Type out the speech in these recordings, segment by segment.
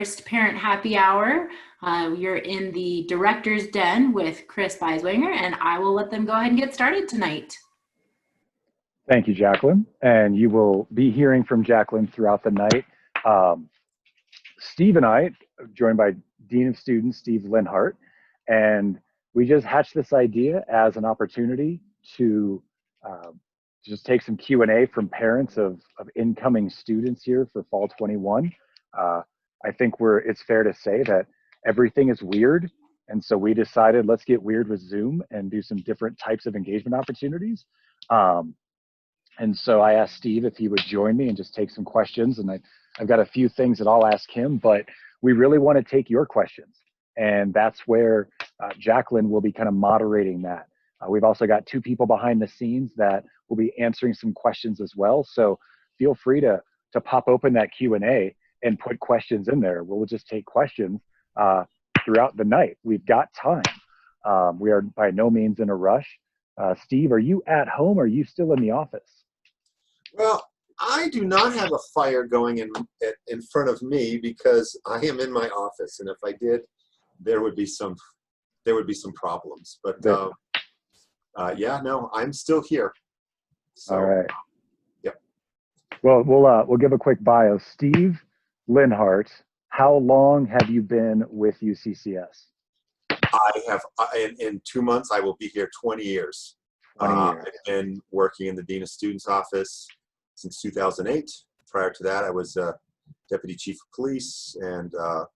First Parent Happy Hour. You're in the Director's Den with Chris Beiswanger, and I will let them go ahead and get started tonight. Thank you, Jacqueline. And you will be hearing from Jacqueline throughout the night. Steve and I, joined by Dean of Students, Steve Linhart, and we just hatched this idea as an opportunity to just take some Q&A from parents of incoming students here for Fall 21. I think it's fair to say that everything is weird. And so we decided, let's get weird with Zoom and do some different types of engagement opportunities. And so I asked Steve if he would join me and just take some questions. And I've got a few things that I'll ask him, but we really want to take your questions. And that's where Jacqueline will be kind of moderating that. We've also got two people behind the scenes that will be answering some questions as well. So feel free to pop open that Q&A and put questions in there. We'll just take questions throughout the night. We've got time. We are by no means in a rush. Steve, are you at home or are you still in the office? Well, I do not have a fire going in front of me because I am in my office, and if I did, there would be some problems. But yeah, no, I'm still here. So, all right. Yep. Well, we'll give a quick bio. Steve Linhart, how long have you been with UCCS? I have, in 2 months, I will be here 20 years. 20 years. I've been working in the Dean of Students office since 2008. Prior to that, I was Deputy Chief of Police, and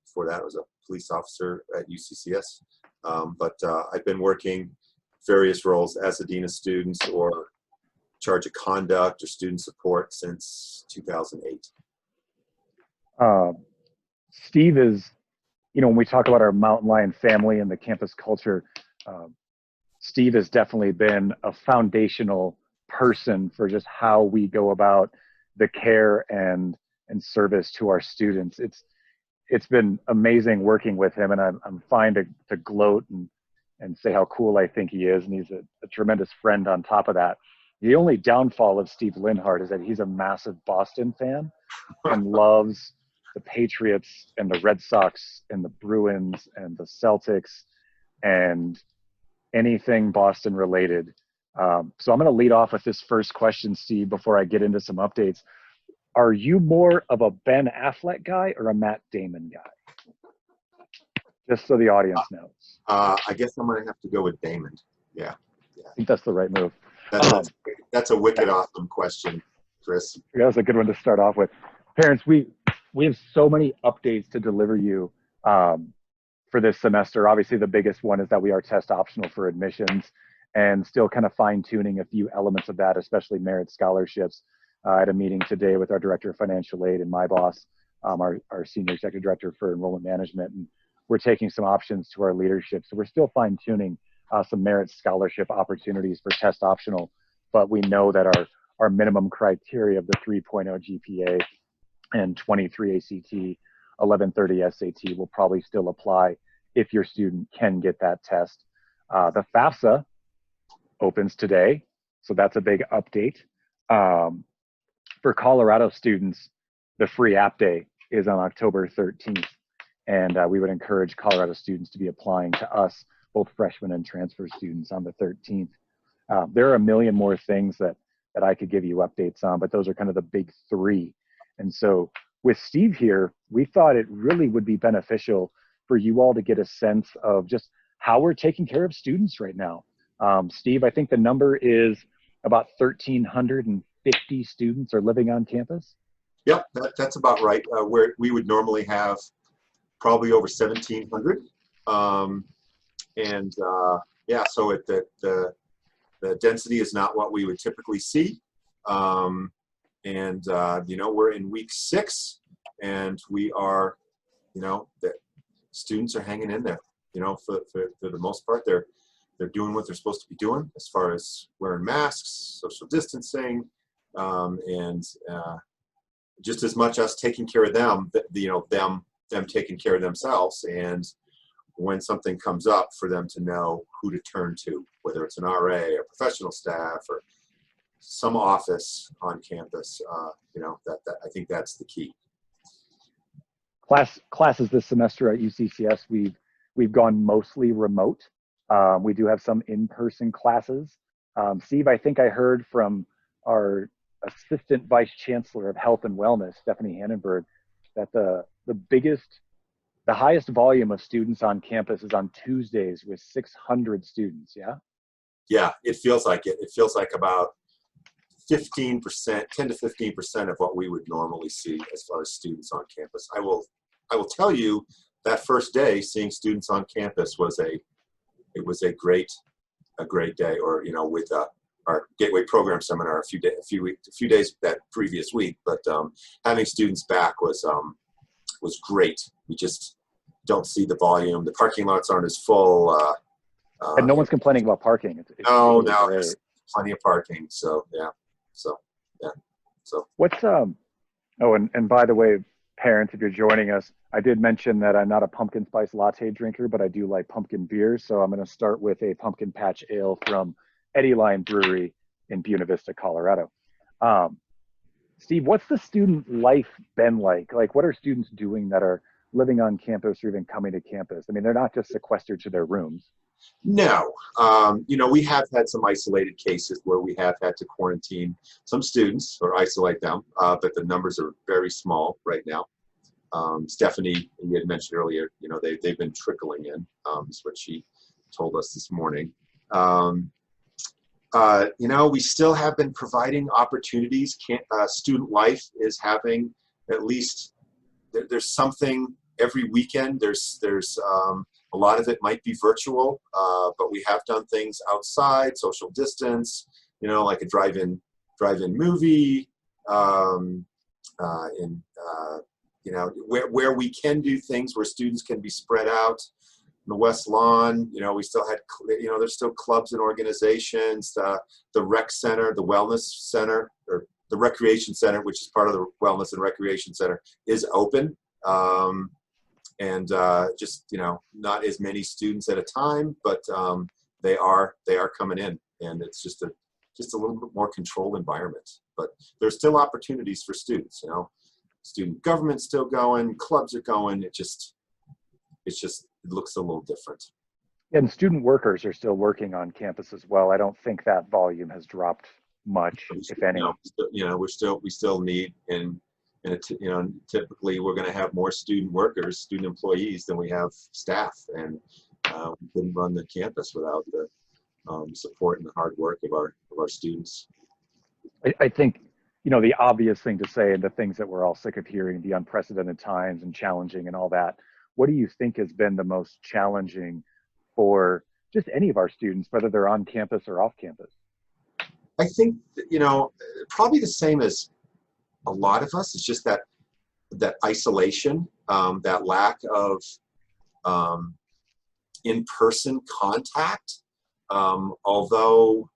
before that, I was a police officer at UCCS. But I've been working various roles as a Dean of Students or charge of conduct or student support since 2008. Steve is, when we talk about our Mountain Lion family and the campus culture, Steve has definitely been a foundational person for just how we go about the care and service to our students. It's been amazing working with him, and I'm fine to gloat and say how cool I think he is, and he's a tremendous friend on top of that. The only downfall of Steve Linhart is that he's a massive Boston fan and loves the Patriots and the Red Sox and the Bruins and the Celtics and anything Boston related. So I'm going to lead off with this first question, Steve, before I get into some updates. Are you more of a Ben Affleck guy or a Matt Damon guy? Just so the audience knows. I guess I'm going to have to go with Damon. Yeah. I think that's the right move. That's a wicked awesome question, Chris. That was a good one to start off with. Parents, we have so many updates to deliver you for this semester. Obviously, the biggest one is that we are test optional for admissions and still kind of fine tuning a few elements of that, especially merit scholarships. I had a meeting today with our Director of Financial Aid and my boss, our Senior Executive Director for Enrollment Management, and we're taking some options to our leadership. So we're still fine tuning some merit scholarship opportunities for test optional, but we know that our minimum criteria of the 3.0 GPA and 23 ACT, 1130 SAT will probably still apply if your student can get that test. The FAFSA opens today, so that's a big update. For Colorado students, the free app day is on October 13th, and we would encourage Colorado students to be applying to us, both freshmen and transfer students, on the 13th. There are a million more things that I could give you updates on, but those are kind of the big three. And so with Steve here, we thought it really would be beneficial for you all to get a sense of just how we're taking care of students right now. Steve, I think the number is about 1,350 students are living on campus. Yep, that's about right. Where we would normally have probably over 1,700. Yeah, so the density is not what we would typically see. We're in week 6, and we are, the students are hanging in there. For the most part, they're doing what they're supposed to be doing as far as wearing masks, social distancing, and just as much us taking care of them, them taking care of themselves. And when something comes up, for them to know who to turn to, whether it's an RA or professional staff or some office on campus. I think that's the key. Classes this semester at UCCS, we've gone mostly remote. We do have some in-person classes. Steve, I think I heard from our Assistant Vice Chancellor of Health and Wellness, Stephanie Hannenberg, that the highest volume of students on campus is on Tuesdays with 600 students. Yeah. Yeah, it feels like it. It feels like about 15%, 10 to 15% of what we would normally see as far as students on campus. I will tell you that first day seeing students on campus was a great day. Or with our Gateway Program Seminar a few days that previous week. But having students back was great. We just don't see the volume. The parking lots aren't as full. And no one's complaining about parking. It's no, really great. there's plenty of parking. So yeah. So What's oh, and by the way, parents, if you're joining us, I did mention that I'm not a pumpkin spice latte drinker, but I do like pumpkin beers. So I'm going to start with a pumpkin patch ale from Eddie Line Brewery in Buena Vista, Colorado. Steve, what's the student life been like? Like, what are students doing that are living on campus or even coming to campus? I mean, they're not just sequestered to their rooms. no, we have had some isolated cases where we have had to quarantine some students or isolate them, but the numbers are very small right now. Stephanie, you had mentioned earlier, they've been trickling in, is what she told us this morning. We still have been providing opportunities. Student life is having at least, there's something every weekend. There's a lot of it might be virtual, but we have done things outside, social distance, like a drive-in movie, where we can do things where students can be spread out. In the West Lawn, we still had, there's still clubs and organizations. The rec center, the wellness center, or the recreation center, which is part of the wellness and recreation center, is open. And just, not as many students at a time, but they are coming in, and it's just a little bit more controlled environment. But there's still opportunities for students. Student government's still going, clubs are going. It looks a little different. And student workers are still working on campus as well. I don't think that volume has dropped much, if any. We still need, and typically we're going to have more student employees than we have staff, and we couldn't run the campus without the support and the hard work of our students. I think, the obvious thing to say, and the things that we're all sick of hearing, the unprecedented times and challenging and all that. What do you think has been the most challenging for just any of our students, whether they're on campus or off campus? I think, probably the same as a lot of us. It's just that isolation, that lack of in-person contact. Although,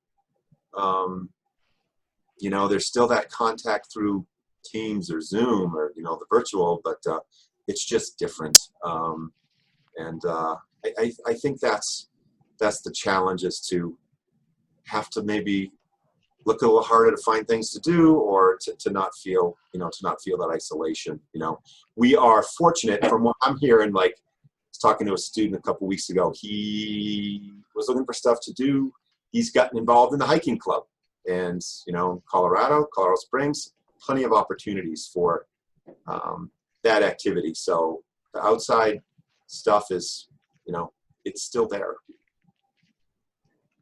there's still that contact through Teams or Zoom or, the virtual, but it's just different. I think that's the challenge, is to have to maybe look a little harder to find things to do, or to not feel that isolation. We are fortunate, from what I'm hearing. Like, I was talking to a student a couple weeks ago. He was looking for stuff to do. He's gotten involved in the hiking club, and Colorado Springs, plenty of opportunities for that activity. So the outside stuff is, it's still there.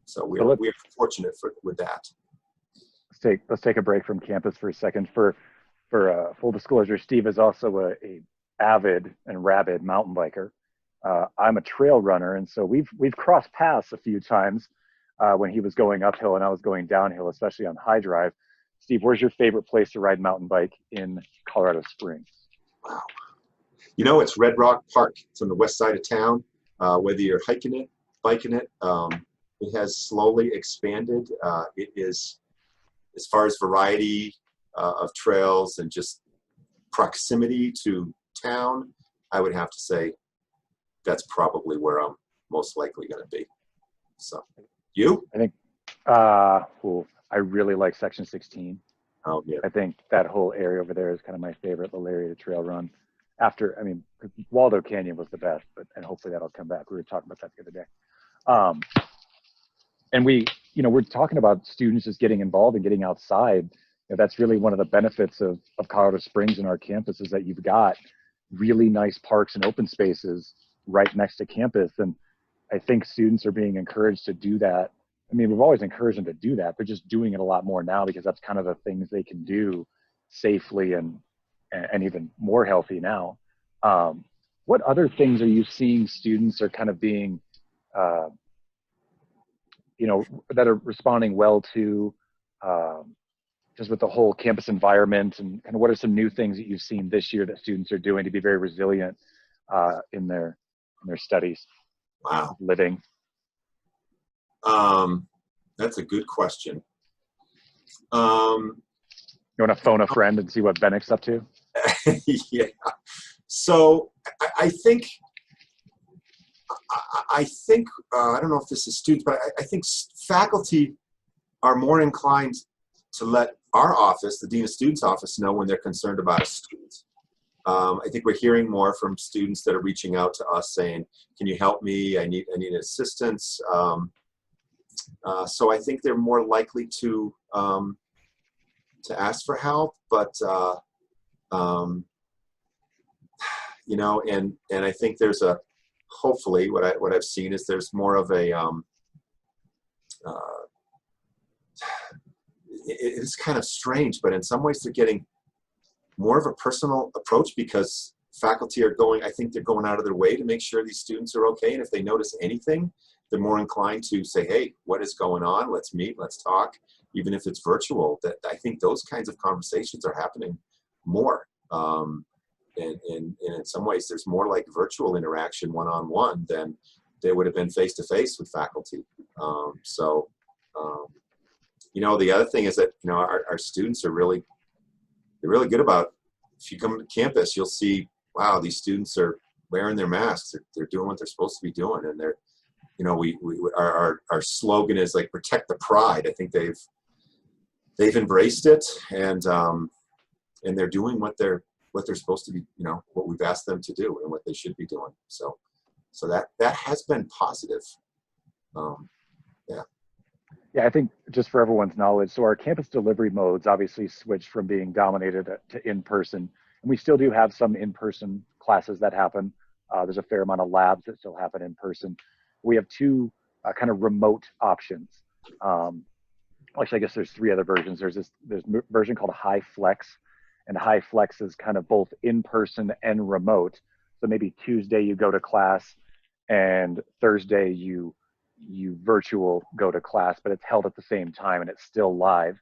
So we're fortunate with that. Let's take a break from campus for a second. For full disclosure, Steve is also a avid and rabid mountain biker. I'm a trail runner, and so we've crossed paths a few times when he was going uphill and I was going downhill, especially on high drive. Steve, where's your favorite place to ride mountain bike in Colorado Springs? Wow. It's Red Rock Park. It's on the west side of town. Whether you're hiking it, biking it, it has slowly expanded. It is, as far as variety of trails and just proximity to town, I would have to say that's probably where I'm most likely going to be. So, you? I think, I really like Section 16. Oh, yeah. I think that whole area over there is kind of my favorite little area to trail run. after, I mean, Waldo Canyon was the best, and hopefully that'll come back. We were talking about that the other day. And we're talking about students just getting involved and getting outside. That's really one of the benefits of Colorado Springs and our campus, is that you've got really nice parks and open spaces right next to campus. And I think students are being encouraged to do that. I mean, we've always encouraged them to do that. They're just doing it a lot more now, because that's kind of the things they can do safely and even more healthy now. What other things are you seeing students are kind of being, that are responding well to, just with the whole campus environment, and kind of what are some new things that you've seen this year that students are doing to be very resilient in their studies? Wow. Living. That's a good question. You want to phone a friend and see what Bennick's up to? Yeah. So I think I don't know if this is students, but I think faculty are more inclined to let our office, the Dean of Students office, know when they're concerned about a student. I think we're hearing more from students that are reaching out to us saying, "Can you help me? I need assistance." So I think they're more likely to ask for help, but and I think there's hopefully what I've seen is there's more of a it is kind of strange, but in some ways they're getting more of a personal approach, because faculty are I think they're going out of their way to make sure these students are okay. And if they notice anything, they're more inclined to say, "Hey, what is going on? Let's meet, let's talk," even if it's virtual. That I think those kinds of conversations are happening more. And in some ways, there's more like virtual interaction one-on-one than there would have been face-to-face with faculty. The other thing is that, our students are they're really good about, if you come to campus, you'll see, wow, these students are wearing their masks. They're doing what they're supposed to be doing. And they're, our slogan is like, protect the pride. I think they've embraced it, and they're doing what they're supposed to be, what we've asked them to do and what they should be doing. So that has been positive. Yeah. Yeah, I think just for everyone's knowledge, so our campus delivery modes obviously switched from being dominated to in-person, and we still do have some in-person classes that happen. There's a fair amount of labs that still happen in person. We have two kind of remote options. Actually, I guess there's three other versions. There's a version called High Flex, and High Flex is kind of both in-person and remote. So maybe Tuesday you go to class, and Thursday you virtual go to class, but it's held at the same time and it's still live.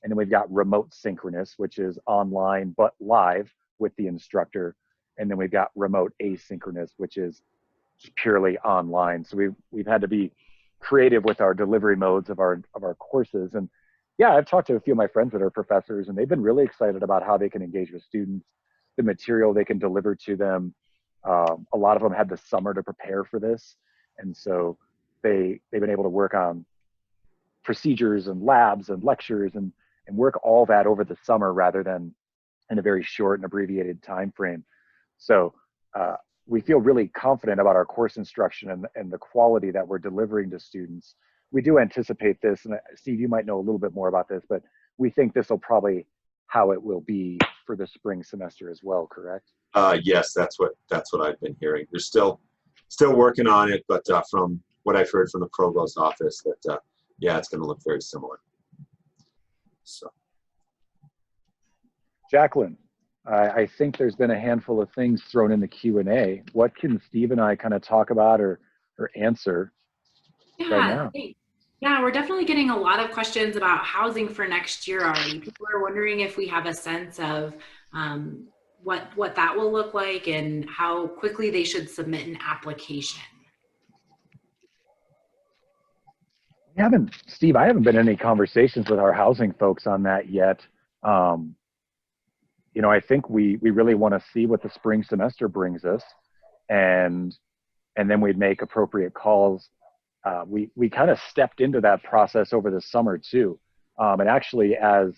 And then we've got remote synchronous, which is online but live with the instructor. And then we've got remote asynchronous, which is just purely online. So we've had to be creative with our delivery modes of our courses. And yeah, I've talked to a few of my friends that are professors, and they've been really excited about how they can engage with students, the material they can deliver to them. A lot of them had the summer to prepare for this, and so they've been able to work on procedures and labs and lectures and work all that over the summer rather than in a very short and abbreviated time frame. So we feel really confident about our course instruction and the quality that we're delivering to students. We do anticipate this, and Steve, you might know a little bit more about this, but we think this will probably how it will be for the spring semester as well, correct? Yes, that's what I've been hearing. They're still working on it, but from what I've heard from the provost office, that yeah, it's going to look very similar. So, Jacqueline, I think there's been a handful of things thrown in the Q&A. What can Steve and I kind of talk about or answer right now? Thanks. Yeah, we're definitely getting a lot of questions about housing for next year already. People are wondering if we have a sense of what that will look like and how quickly they should submit an application. Steve, I haven't been in any conversations with our housing folks on that yet. I think we really want to see what the spring semester brings us, and then we'd make appropriate calls. We kind of stepped into that process over the summer too. And actually, as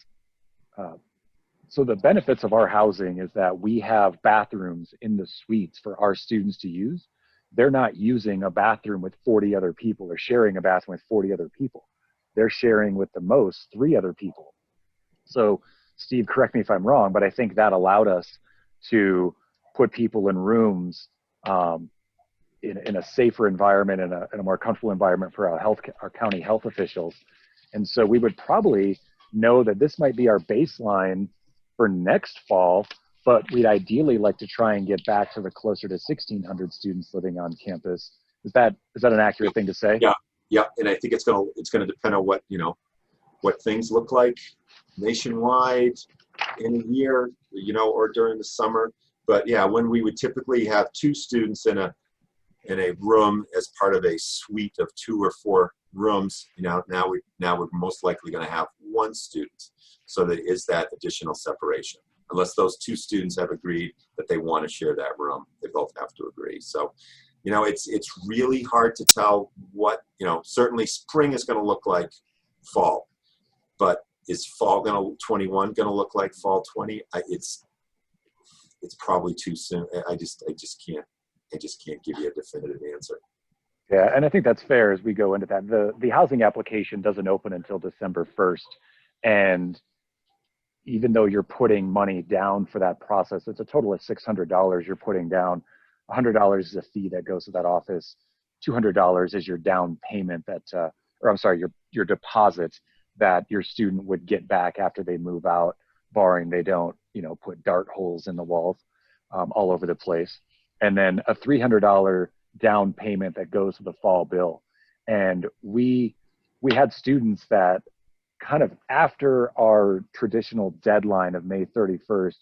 So the benefits of our housing is that we have bathrooms in the suites for our students to use. They're not using a bathroom with 40 other people or sharing a bathroom with 40 other people. They're sharing with the most 3 other people. So Steve, correct me if I'm wrong, but I think that allowed us to put people in rooms in a safer environment, in a more comfortable environment for our county health officials. And so we would probably know that this might be our baseline for next fall, but we'd ideally like to try and get back to the closer to 1,600 students living on campus. Is that an accurate thing to say? Yeah, and I think it's gonna depend on what things look like nationwide in a year, or during the summer. But yeah, when we would typically have 2 students in a room as part of a suite of 2 or 4 rooms, now we're most likely going to have 1 student. So there is that additional separation. Unless those 2 students have agreed that they want to share that room, they both have to agree. So, it's really hard to tell what, certainly spring is going to look like fall, but is fall 21 going to look like fall 20? It's probably too soon. I just can't give you a definitive answer. Yeah, and I think that's fair as we go into that. The housing application doesn't open until December 1st. And even though you're putting money down for that process, it's a total of $600 you're putting down. $100 is a fee that goes to that office. $200 is your down payment your deposit that your student would get back after they move out, barring they don't, put dart holes in the walls all over the place. And then a $300 down payment that goes to the fall bill. And we had students that kind of after our traditional deadline of May 31st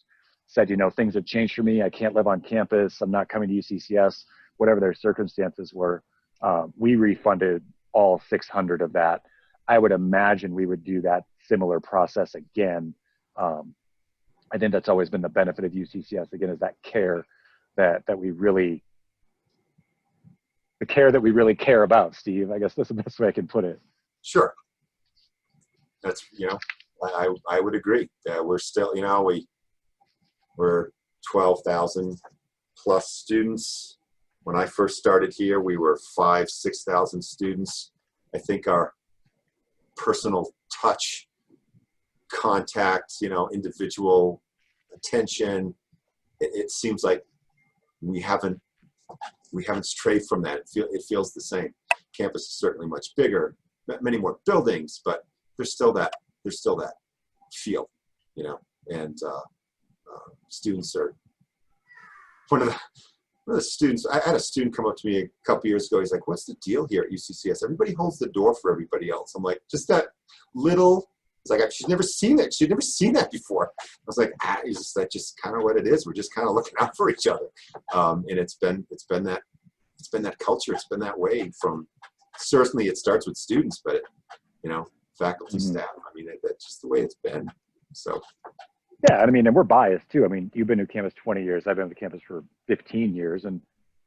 said, things have changed for me. I can't live on campus. I'm not coming to UCCS, whatever their circumstances were. We refunded all 600 of that. I would imagine we would do that similar process again. I think that's always been the benefit of UCCS, again, is that care that we really care about, Steve. I guess that's the best way I can put it. Sure. That's, I would agree. We're still, we're 12,000 plus students. When I first started here, we were 6,000 students. I think our personal touch, contact, individual attention, it seems like we haven't strayed from that. It feels the same. Campus is certainly much bigger, many more buildings, but there's still that feel, and students are one of the students. I had a student come up to me a couple years ago. He's like, "What's the deal here at UCCS? Everybody holds the door for everybody else." I'm like, "Just that little." It's like, she's never seen it. She'd never seen that before. I was like, that's just kind of what it is. We're just kind of looking out for each other. And it's been that culture. It's been that way from, certainly it starts with students, but faculty, staff. I mean, that's just the way it's been. So. Yeah. I mean, and we're biased too. I mean, you've been to campus 20 years. I've been to campus for 15 years, and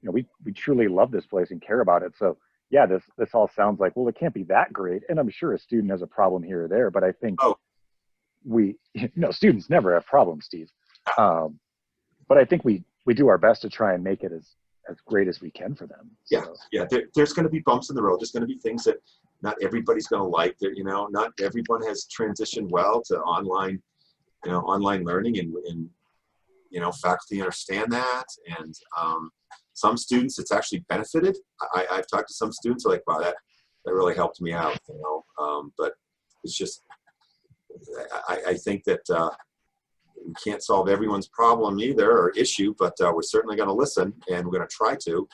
we truly love this place and care about it. So yeah, this all sounds like, well, it can't be that great. And I'm sure a student has a problem here or there, but I think students never have problems, Steve. But I think we do our best to try and make it as great as we can for them. So. Yeah. There's going to be bumps in the road. There's going to be things that not everybody's going to like. That not everyone has transitioned well to online learning, and faculty understand that, and some students it's actually benefited. I've talked to some students who are like, wow, that really helped me out, but it's just, I think that we can't solve everyone's problem either, or issue, but we're certainly going to listen, and we're going to try to,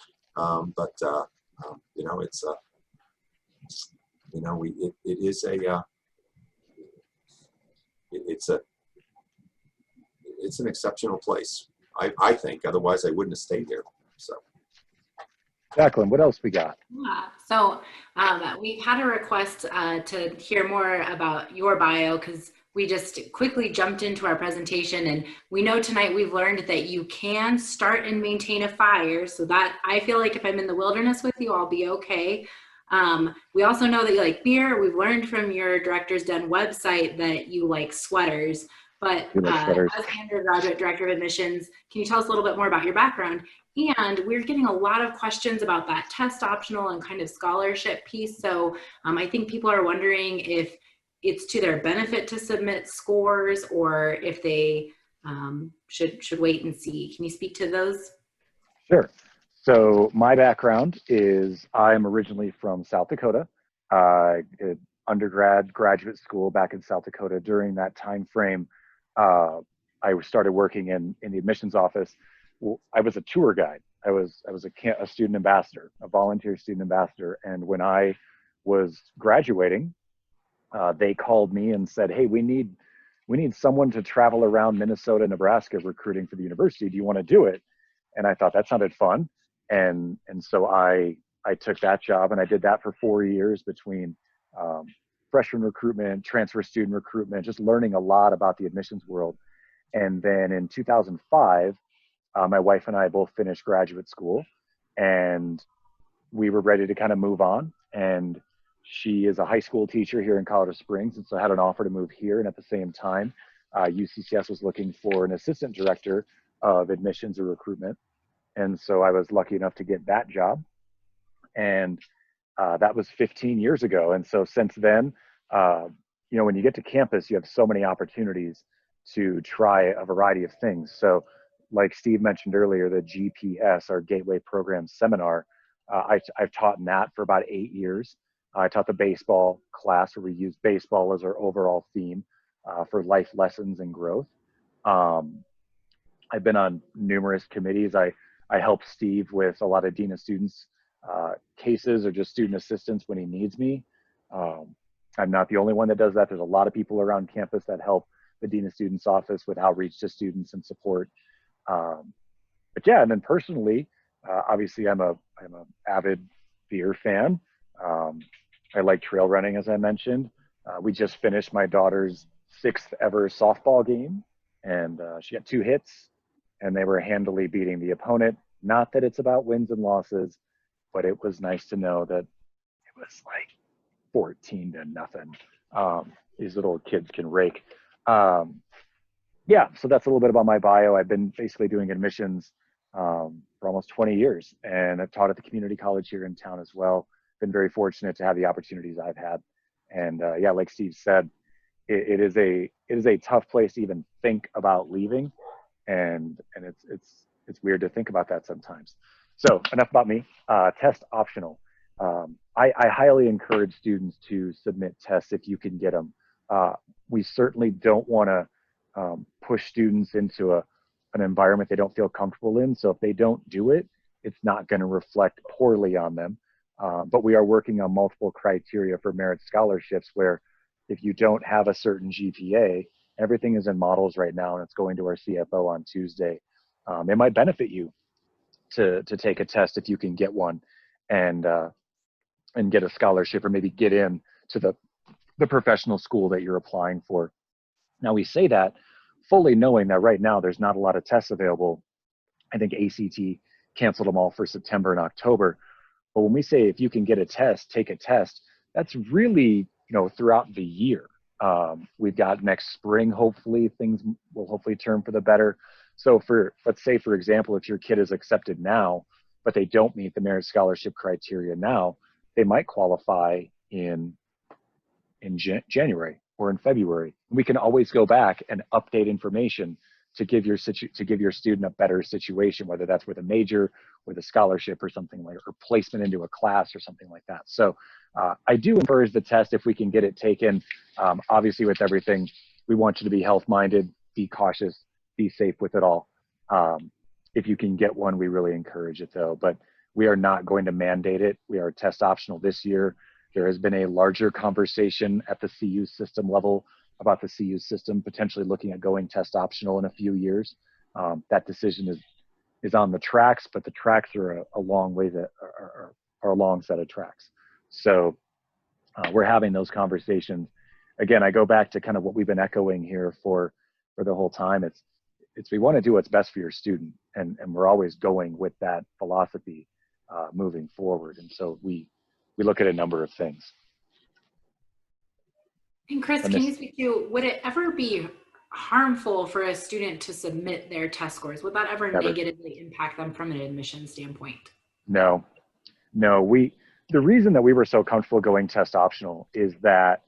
it's an exceptional place. I think, otherwise I wouldn't have stayed here. So. Jacqueline, what else we got? Yeah, so we've had a request to hear more about your bio, because we just quickly jumped into our presentation, and we know tonight we've learned that you can start and maintain a fire, so that I feel like if I'm in the wilderness with you, I'll be okay. We also know that you like beer. We've learned from your Director's Den website that you like sweaters. But You like sweaters? as the undergraduate director of admissions, can you tell us a little bit more about your background? And we're getting a lot of questions about that test optional and kind of scholarship piece. So I think people are wondering if it's to their benefit to submit scores or if they should wait and see. Can you speak to those? Sure. So my background is I'm originally from South Dakota. Did graduate school back in South Dakota. During that time frame, I started working in the admissions office. Well, I was a tour guide. I was a student ambassador, a volunteer student ambassador. And when I was graduating, they called me and said, "Hey, we need someone to travel around Minnesota, Nebraska, recruiting for the university. Do you want to do it?" And I thought that sounded fun, and so I took that job, and I did that for 4 years between freshman recruitment, transfer student recruitment, just learning a lot about the admissions world. And then in 2005, my wife and I both finished graduate school, and we were ready to kind of move on. And she is a high school teacher here in Colorado Springs, and so I had an offer to move here. And at the same time, UCCS was looking for an assistant director of admissions or recruitment. And so I was lucky enough to get that job. And that was 15 years ago. And so since then, when you get to campus, you have so many opportunities to try a variety of things. So like Steve mentioned earlier, the GPS, our Gateway Program Seminar, I've taught in that for about 8 years. I taught the baseball class where we use baseball as our overall theme for life lessons and growth. I've been on numerous committees. I help Steve with a lot of Dean of Students cases or just student assistance when he needs me. I'm not the only one that does that. There's a lot of people around campus that help the Dean of Students office with outreach to students and support. But yeah, and then personally, obviously I'm a avid beer fan. I like trail running, as I mentioned. We just finished my daughter's 6th ever softball game, and she got 2 hits, and they were handily beating the opponent. Not that it's about wins and losses, but it was nice to know that it was like 14-0. These little kids can rake. Yeah, so that's a little bit about my bio. I've been basically doing admissions for almost 20 years, and I've taught at the community college here in town as well. Been very fortunate to have the opportunities I've had. And yeah, like Steve said, it is a tough place to even think about leaving, and it's weird to think about that sometimes. So enough about me. Test optional. I highly encourage students to submit tests if you can get them. We certainly don't want to push students into an environment they don't feel comfortable in. So if they don't do it, it's not going to reflect poorly on them. But we are working on multiple criteria for merit scholarships where if you don't have a certain GPA, everything is in models right now, and it's going to our CFO on Tuesday. It might benefit you to take a test if you can get one and get a scholarship or maybe get in to the professional school that you're applying for. Now, we say that fully knowing that right now there's not a lot of tests available. I think ACT canceled them all for September and October. But when we say if you can get a test, take a test, that's really, throughout the year. We've got next spring, hopefully, things will hopefully turn for the better. So let's say, for example, if your kid is accepted now, but they don't meet the merit scholarship criteria now, they might qualify in January or in February. We can always go back and update information to give your student a better situation, whether that's with a major, with a scholarship or something like, or placement into a class or something like that. So I do encourage the test if we can get it taken. Obviously, with everything, we want you to be health-minded, be cautious, be safe with it all. If you can get one, we really encourage it though, but we are not going to mandate it. We are test optional this year. There has been a larger conversation at the CU system level about the CU system potentially looking at going test optional in a few years. That decision is on the tracks, but the tracks are a long way that are a long set of tracks. So we're having those conversations. Again, I go back to kind of what we've been echoing here for the whole time. It's we want to do what's best for your student, and we're always going with that philosophy moving forward. And so we look at a number of things. And Chris, can you speak to, would it ever be harmful for a student to submit their test scores? Would that ever Never. negatively impact them from an admission standpoint? No, no. The reason that we were so comfortable going test optional is that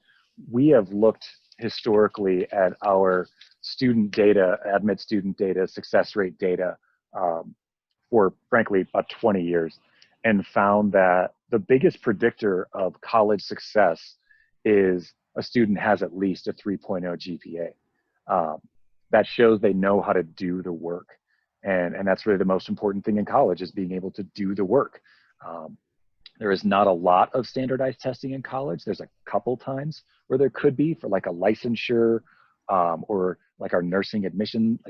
we have looked historically at our student data, admit student data, success rate data, for frankly about 20 years, and found that the biggest predictor of college success is a student has at least a 3.0 GPA. That shows they know how to do the work. And that's really the most important thing in college, is being able to do the work. There is not a lot of standardized testing in college. There's a couple times where there could be for like a licensure, or like our nursing admission,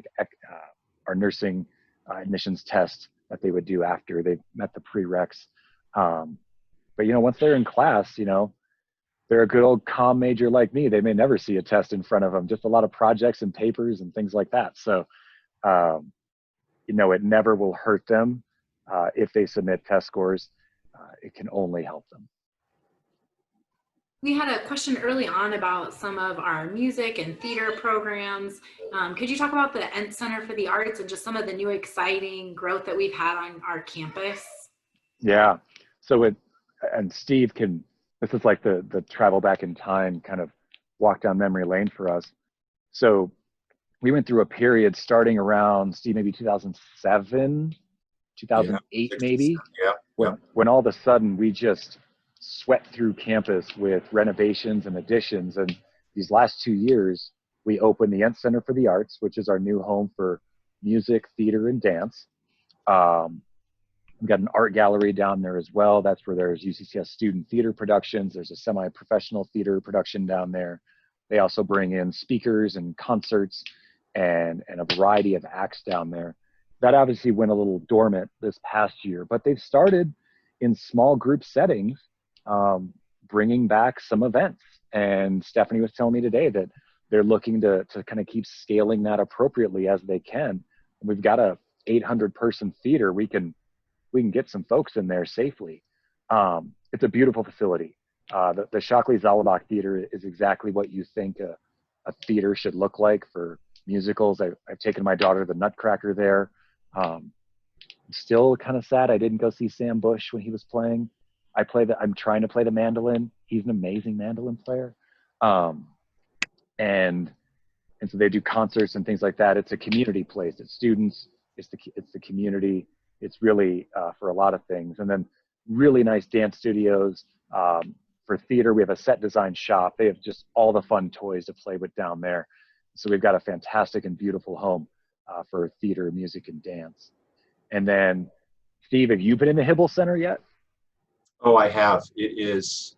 our nursing admissions test that they would do after they've met the prereqs. But once they're in class, they're a good old comm major like me. They may never see a test in front of them, just a lot of projects and papers and things like that. So, it never will hurt them if they submit test scores. It can only help them. We had a question early on about some of our music and theater programs. Could you talk about the Ent Center for the Arts and just some of the new exciting growth that we've had on our campus? Yeah. So and Steve this is like the travel back in time, kind of walk down memory lane for us. So we went through a period starting around, Steve, maybe 2007, 2008, maybe. Yeah. When all of a sudden we just swept through campus with renovations and additions. And these last 2 years, we opened the Ent Center for the Arts, which is our new home for music, theater, and dance. We've got an art gallery down there as well. That's where there's UCCS student theater productions. There's a semi-professional theater production down there. They also bring in speakers and concerts and a variety of acts down there. That obviously went a little dormant this past year, but they've started in small group settings, bringing back some events. And Stephanie was telling me today that they're looking to kind of keep scaling that appropriately as they can. We've got a 800-person theater. We can get some folks in there safely. It's a beautiful facility. The Shockley Zalabach Theater is exactly what you think a theater should look like for musicals. I've taken my daughter to the Nutcracker there. I'm still kind of sad I didn't go see Sam Bush when he was playing. I'm trying to play the mandolin. He's an amazing mandolin player. And so they do concerts and things like that. It's a community place. It's students. It's the community. It's really for a lot of things. And then really nice dance studios. For theater, we have a set design shop. They have just all the fun toys to play with down there. So we've got a fantastic and beautiful home for theater, music, and dance. And then, Steve, have you been in the Hibble Center yet? Oh, I have. It is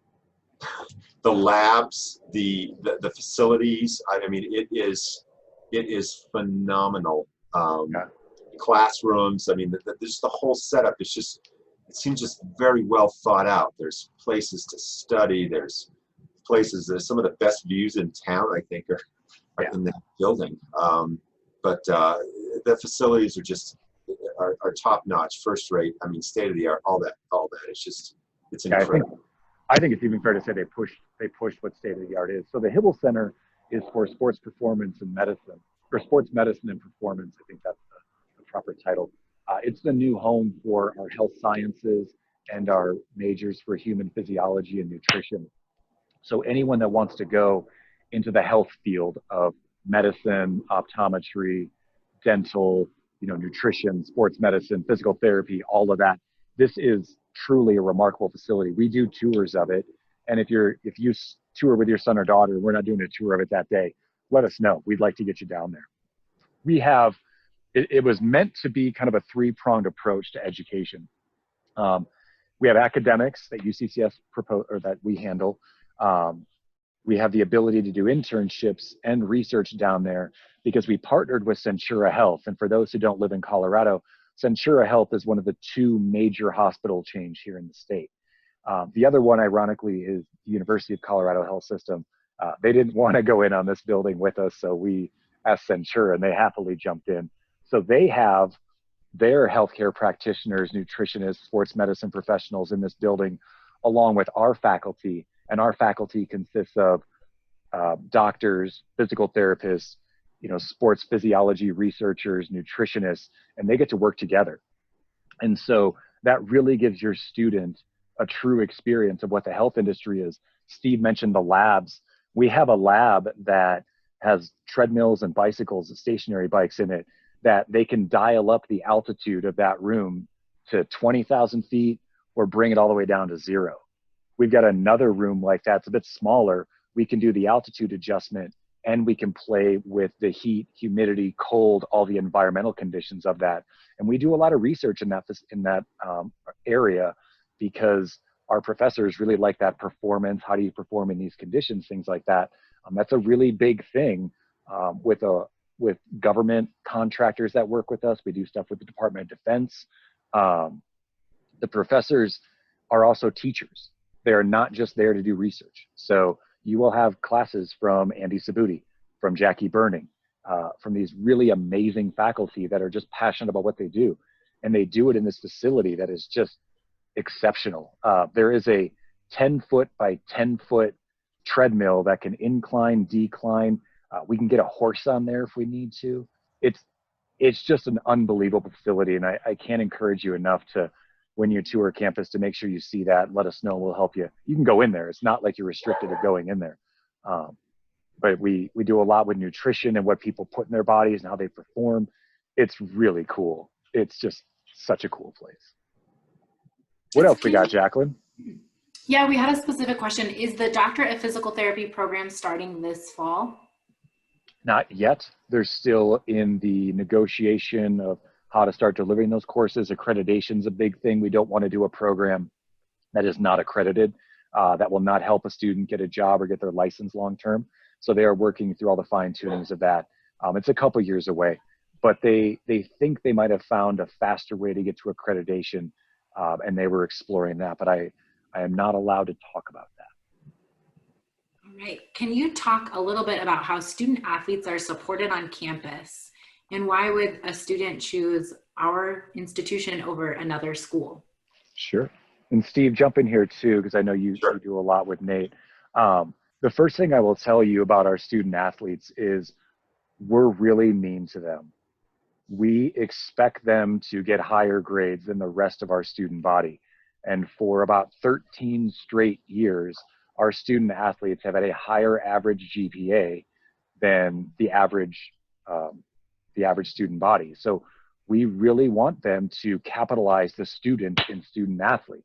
the labs, the facilities. I mean, it is phenomenal. Classrooms. I mean, just the whole setup. It seems just very well thought out. There's places to study. There's some of the best views in town, I think, are in that building. But the facilities are top notch, first rate. I mean, state of the art. All that. It's incredible. I think it's even fair to say they pushed what state of the art is. So the Hibble Center is for sports performance and medicine, or sports medicine and performance. I think that's the proper title. It's the new home for our health sciences and our majors for human physiology and nutrition. So anyone that wants to go into the health field of medicine, optometry, dental, nutrition, sports medicine, physical therapy, all of that, this is truly a remarkable facility. We do tours of it. And if you tour with your son or daughter, we're not doing a tour of it that day, let us know. We'd like to get you down there. It was meant to be kind of a three-pronged approach to education. We have academics that UCCS propose, or that we handle. We have the ability to do internships and research down there because we partnered with Centura Health. And for those who don't live in Colorado, Centura Health is one of the two major hospital chains here in the state. The other one, ironically, is the University of Colorado Health System. They didn't want to go in on this building with us, so we asked Centura, and they happily jumped in. So they have their healthcare practitioners, nutritionists, sports medicine professionals in this building, along with our faculty. And our faculty consists of doctors, physical therapists, sports physiology researchers, nutritionists, and they get to work together. And so that really gives your student a true experience of what the health industry is. Steve mentioned the labs. We have a lab that has treadmills and bicycles, stationary bikes in it, that they can dial up the altitude of that room to 20,000 feet or bring it all the way down to 0. We've got another room like that. It's a bit smaller. We can do the altitude adjustment, and we can play with the heat, humidity, cold, all the environmental conditions of that. And we do a lot of research in that area, because our professors really like that performance. How do you perform in these conditions? Things like that. That's a really big thing with government contractors that work with us. We do stuff with the Department of Defense. The professors are also teachers. They are not just there to do research. So you will have classes from Andy Sabuti, from Jackie Burning, from these really amazing faculty that are just passionate about what they do. And they do it in this facility that is just exceptional. There is a 10-foot by 10-foot treadmill that can incline, decline. We can get a horse on there if we need to. It's just an unbelievable facility. And I can't encourage you enough to, when you tour campus, to make sure you see that. Let us know. We'll help you. You can go in there. It's not like you're restricted to going in there. But we do a lot with nutrition and what people put in their bodies and how they perform. It's really cool. It's just such a cool place. What else we got, Jacqueline? Yeah, we had a specific question. Is the Doctorate of Physical Therapy program starting this fall? Not yet. They're still in the negotiation of how to start delivering those courses. Accreditation is a big thing. We don't want to do a program that is not accredited, that will not help a student get a job or get their license long term. So they are working through all the fine tunings of that. It's a couple years away, but they think they might have found a faster way to get to accreditation, and they were exploring that, but I am not allowed to talk about that. All right. Can you talk a little bit about how student athletes are supported on campus, and why would a student choose our institution over another school? Sure. And Steve, jump in here too, because I know you do a lot with Nate. The first thing I will tell you about our student athletes is we're really mean to them. We expect them to get higher grades than the rest of our student body. And for about 13 straight years, our student athletes have had a higher average GPA than the average student body. So we really want them to capitalize the student and student athlete.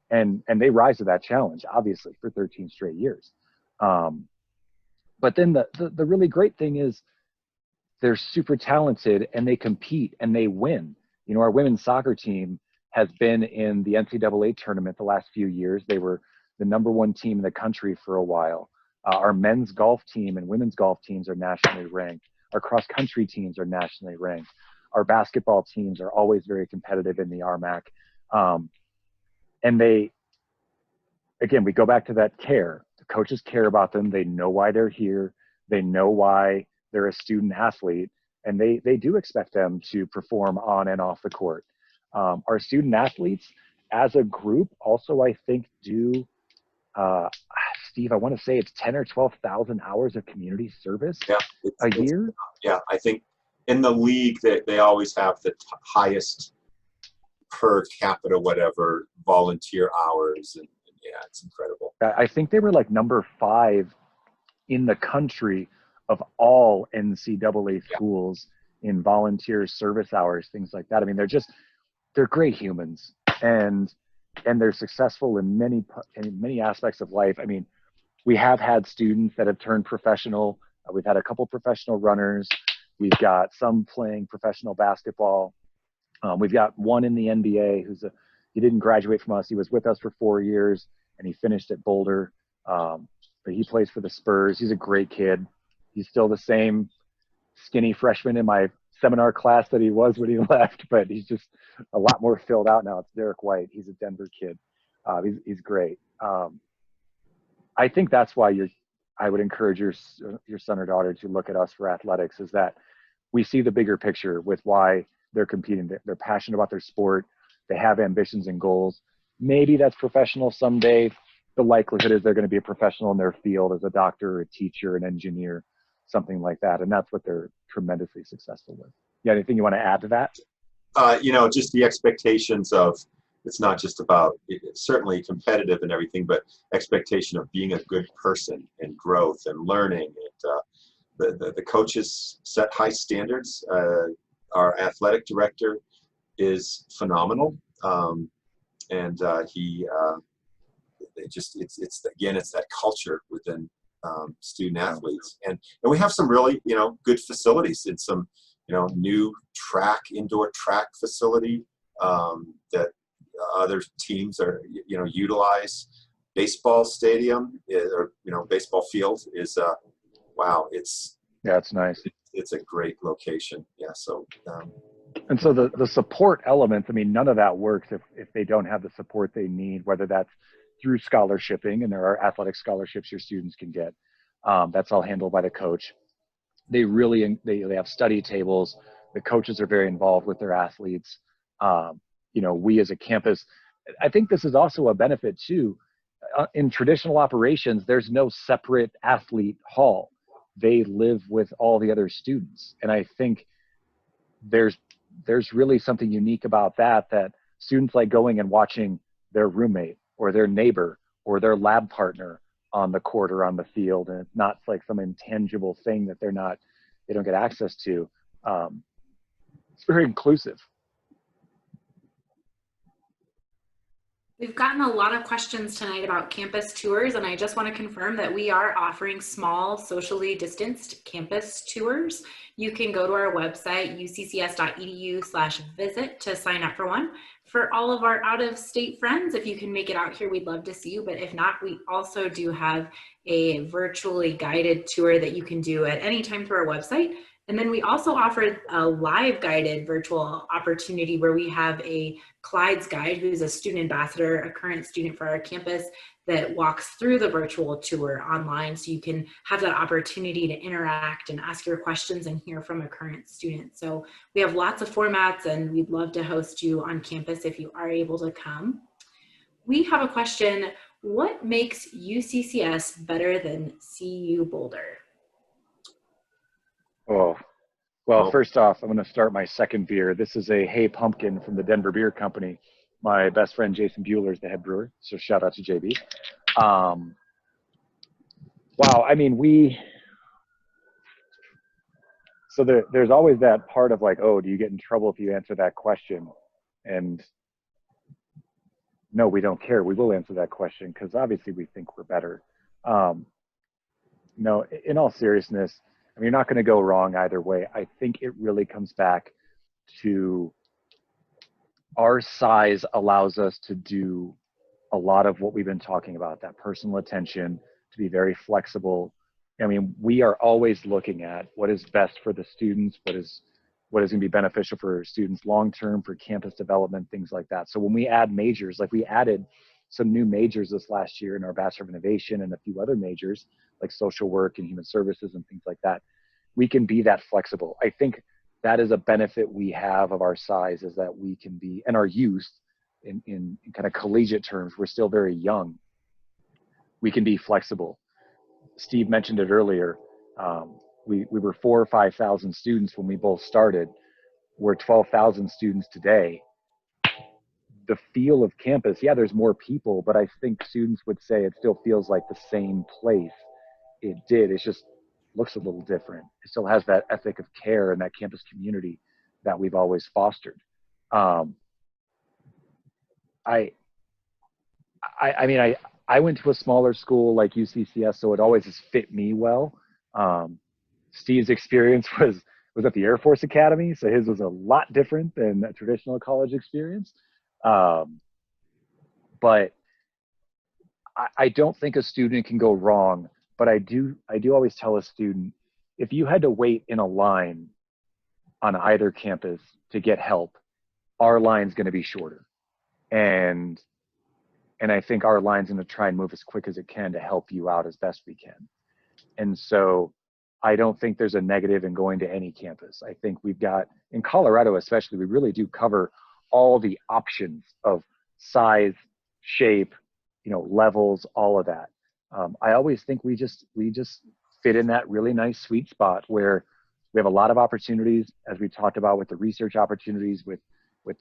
And they rise to that challenge, obviously, for 13 straight years. But then the really great thing is they're super talented and they compete and they win. Our women's soccer team has been in the NCAA tournament the last few years. They were the #1 team in the country for a while. Our men's golf team and women's golf teams are nationally ranked. Our cross-country teams are nationally ranked. Our basketball teams are always very competitive in the RMAC. And we go back to that care. The coaches care about them. They know why they're here. They know why they're a student athlete, and they do expect them to perform on and off the court. Our student athletes as a group also, I think, do, Steve, I want to say it's 10 or 12,000 hours of community service a year. Yeah, I think in the league they always have the highest per capita, whatever, volunteer hours. And yeah, it's incredible. I think they were like #5 in the country of all NCAA schools in volunteer service hours, things like that. I mean, they're great humans, and they're successful in many aspects of life. I mean, we have had students that have turned professional. We've had a couple professional runners. We've got some playing professional basketball. We've got one in the NBA he didn't graduate from us. He was with us for 4 years and he finished at Boulder. But he plays for the Spurs. He's a great kid. He's still the same skinny freshman in my seminar class that he was when he left, but he's just a lot more filled out now. It's Derek White. He's a Denver kid. He's great. I think that's why I would encourage your son or daughter to look at us for athletics, is that we see the bigger picture with why they're competing. They're passionate about their sport. They have ambitions and goals. Maybe that's professional someday. The likelihood is they're going to be a professional in their field as a doctor, a teacher, an engineer. something like that. And that's what they're tremendously successful with. Yeah, anything you want to add to that? Just the expectations of, it's not just about, it's certainly competitive and everything, but expectation of being a good person and growth and learning. And the coaches set high standards. Our athletic director is phenomenal. It's that culture within student athletes. And we have some really, good facilities in some, new indoor track facility that other teams are, utilize. Baseball stadium or, baseball field is, wow, it's nice. It's a great location. Yeah. So, and so the support elements, I mean, none of that works if they don't have the support they need, whether that's through scholarshiping, and there are athletic scholarships your students can get. That's all handled by the coach. They have study tables. The coaches are very involved with their athletes. We as a campus, I think this is also a benefit too. In traditional operations, there's no separate athlete hall. They live with all the other students. And I think there's really something unique about that students like going and watching their roommate or their neighbor or their lab partner on the court or on the field. And it's not like some intangible thing that they don't get access to. It's very inclusive. We've gotten a lot of questions tonight about campus tours, and I just want to confirm that we are offering small, socially distanced campus tours. You can go to our website, uccs.edu/visit, to sign up for one. For all of our out-of-state friends, if you can make it out here, we'd love to see you. But if not, we also do have a virtually guided tour that you can do at any time through our website. And then we also offer a live guided virtual opportunity where we have a Clyde's guide, who's a student ambassador, a current student for our campus, that walks through the virtual tour online. So you can have that opportunity to interact and ask your questions and hear from a current student. So we have lots of formats, and we'd love to host you on campus if you are able to come. We have a question: what makes UCCS better than CU Boulder? Oh, well, first off, I'm going to start my second beer. This is a Hey Pumpkin from the Denver Beer Company. My best friend Jason Bueller is the head brewer, so shout out to JB. Wow, I mean, so there's always that part of like, oh, do you get in trouble if you answer that question? And no, we don't care. We will answer that question because obviously we think we're better. No, in all seriousness, I mean, you're not going to go wrong either way. I think it really comes back to our size allows us to do a lot of what we've been talking about, that personal attention, to be very flexible. I mean, we are always looking at what is best for the students, what is going to be beneficial for students long-term, for campus development, things like that. So when we add majors, like we added some new majors this last year in our Bachelor of Innovation and a few other majors like social work and human services and things like that, we can be that flexible. I think that is a benefit we have of our size, is that we can be, and our youth in kind of collegiate terms, we're still very young. We can be flexible. Steve mentioned it earlier. We were 4,000 or 5,000 students when we both started. We're 12,000 students today. The feel of campus, yeah, there's more people, but I think students would say it still feels like the same place it did. It just looks a little different. It still has that ethic of care and that campus community that we've always fostered. I mean, I went to a smaller school like UCCS, so it always has fit me well. Steve's experience was at the Air Force Academy, so his was a lot different than a traditional college experience. But I don't think a student can go wrong, but I do always tell a student, if you had to wait in a line on either campus to get help, our line's going to be shorter. And I think our line's going to try and move as quick as it can to help you out as best we can. And so I don't think there's a negative in going to any campus. I think we've got, in Colorado especially, we really do cover all the options of size, shape, levels, all of that. I always think we just fit in that really nice sweet spot where we have a lot of opportunities, as we talked about, with the research opportunities, with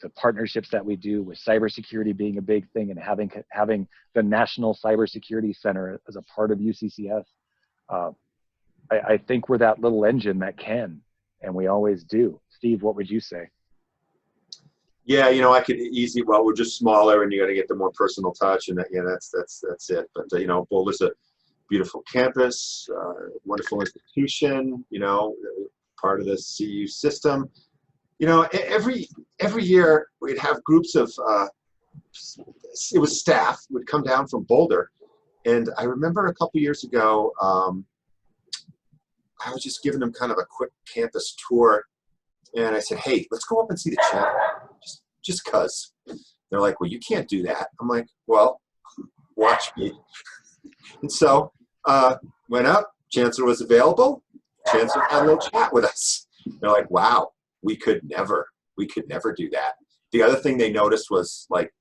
the partnerships that we do, with cybersecurity being a big thing, and having the National Cybersecurity Center as a part of UCCS. I think we're that little engine that can, and we always do. Steve, what would you say? Yeah, you know, I could easily, well, we're just smaller and you got to get the more personal touch, and that, yeah, that's it. But, you know, Boulder's a beautiful campus, wonderful institution, you know, part of the CU system. You know, every year we'd have groups of, it was staff would come down from Boulder. And I remember a couple years ago, I was just giving them kind of a quick campus tour. And I said, hey, let's go up and see the chapel, just cause. They're like, well, you can't do that. I'm like, well, watch me. And so went up, Chancellor was available. Chancellor had a little chat with us. They're like, wow, we could never do that. The other thing they noticed was like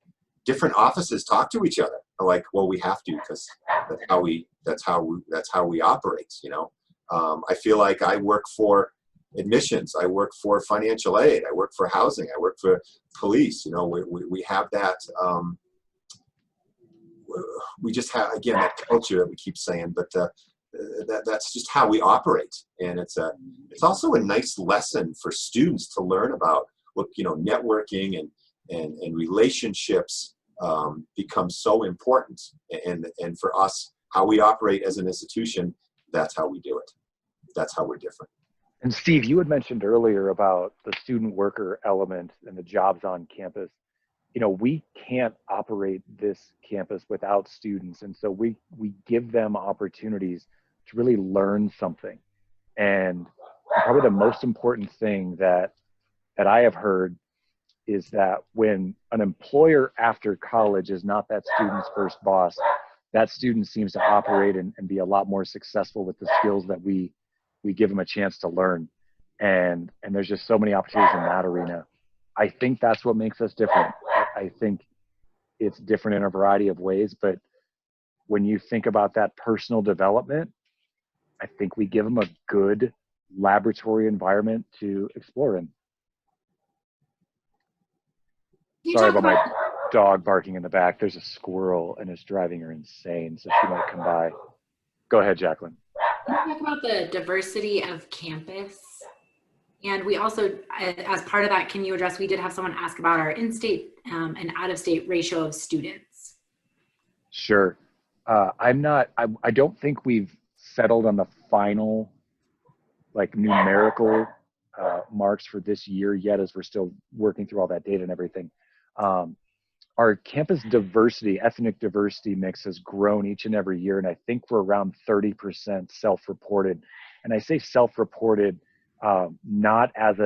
different offices talk to each other. They're like, well, we have to, because that's how we operate, you know. I feel like I work for admissions, I work for financial aid, I work for housing, I work for police. You know, we have that. We just have, again, that culture that we keep saying, but that's just how we operate. And it's also a nice lesson for students to learn about what, you know, networking and relationships become so important. And for us, how we operate as an institution, that's how we do it. That's how we're different. And Steve, you had mentioned earlier about the student worker element and the jobs on campus. You know, we can't operate this campus without students. And so we give them opportunities to really learn something. And probably the most important thing that I have heard is that when an employer after college is not that student's first boss, that student seems to operate and be a lot more successful with the skills that we give them a chance to learn. And there's just so many opportunities in that arena. I think that's what makes us different. I think it's different in a variety of ways, but when you think about that personal development, I think we give them a good laboratory environment to explore in. Sorry about my dog barking in the back. There's a squirrel and it's driving her insane, so she might come by. Go ahead, Jacqueline. Can you talk about the diversity of campus? And we also, as part of that, can you address, we did have someone ask about our in-state and out-of-state ratio of students. Sure. I don't think we've settled on the final, like, numerical marks for this year yet, as we're still working through all that data and everything. Our campus diversity, ethnic diversity mix has grown each and every year, and I think we're around 30% self-reported. And I say self-reported not as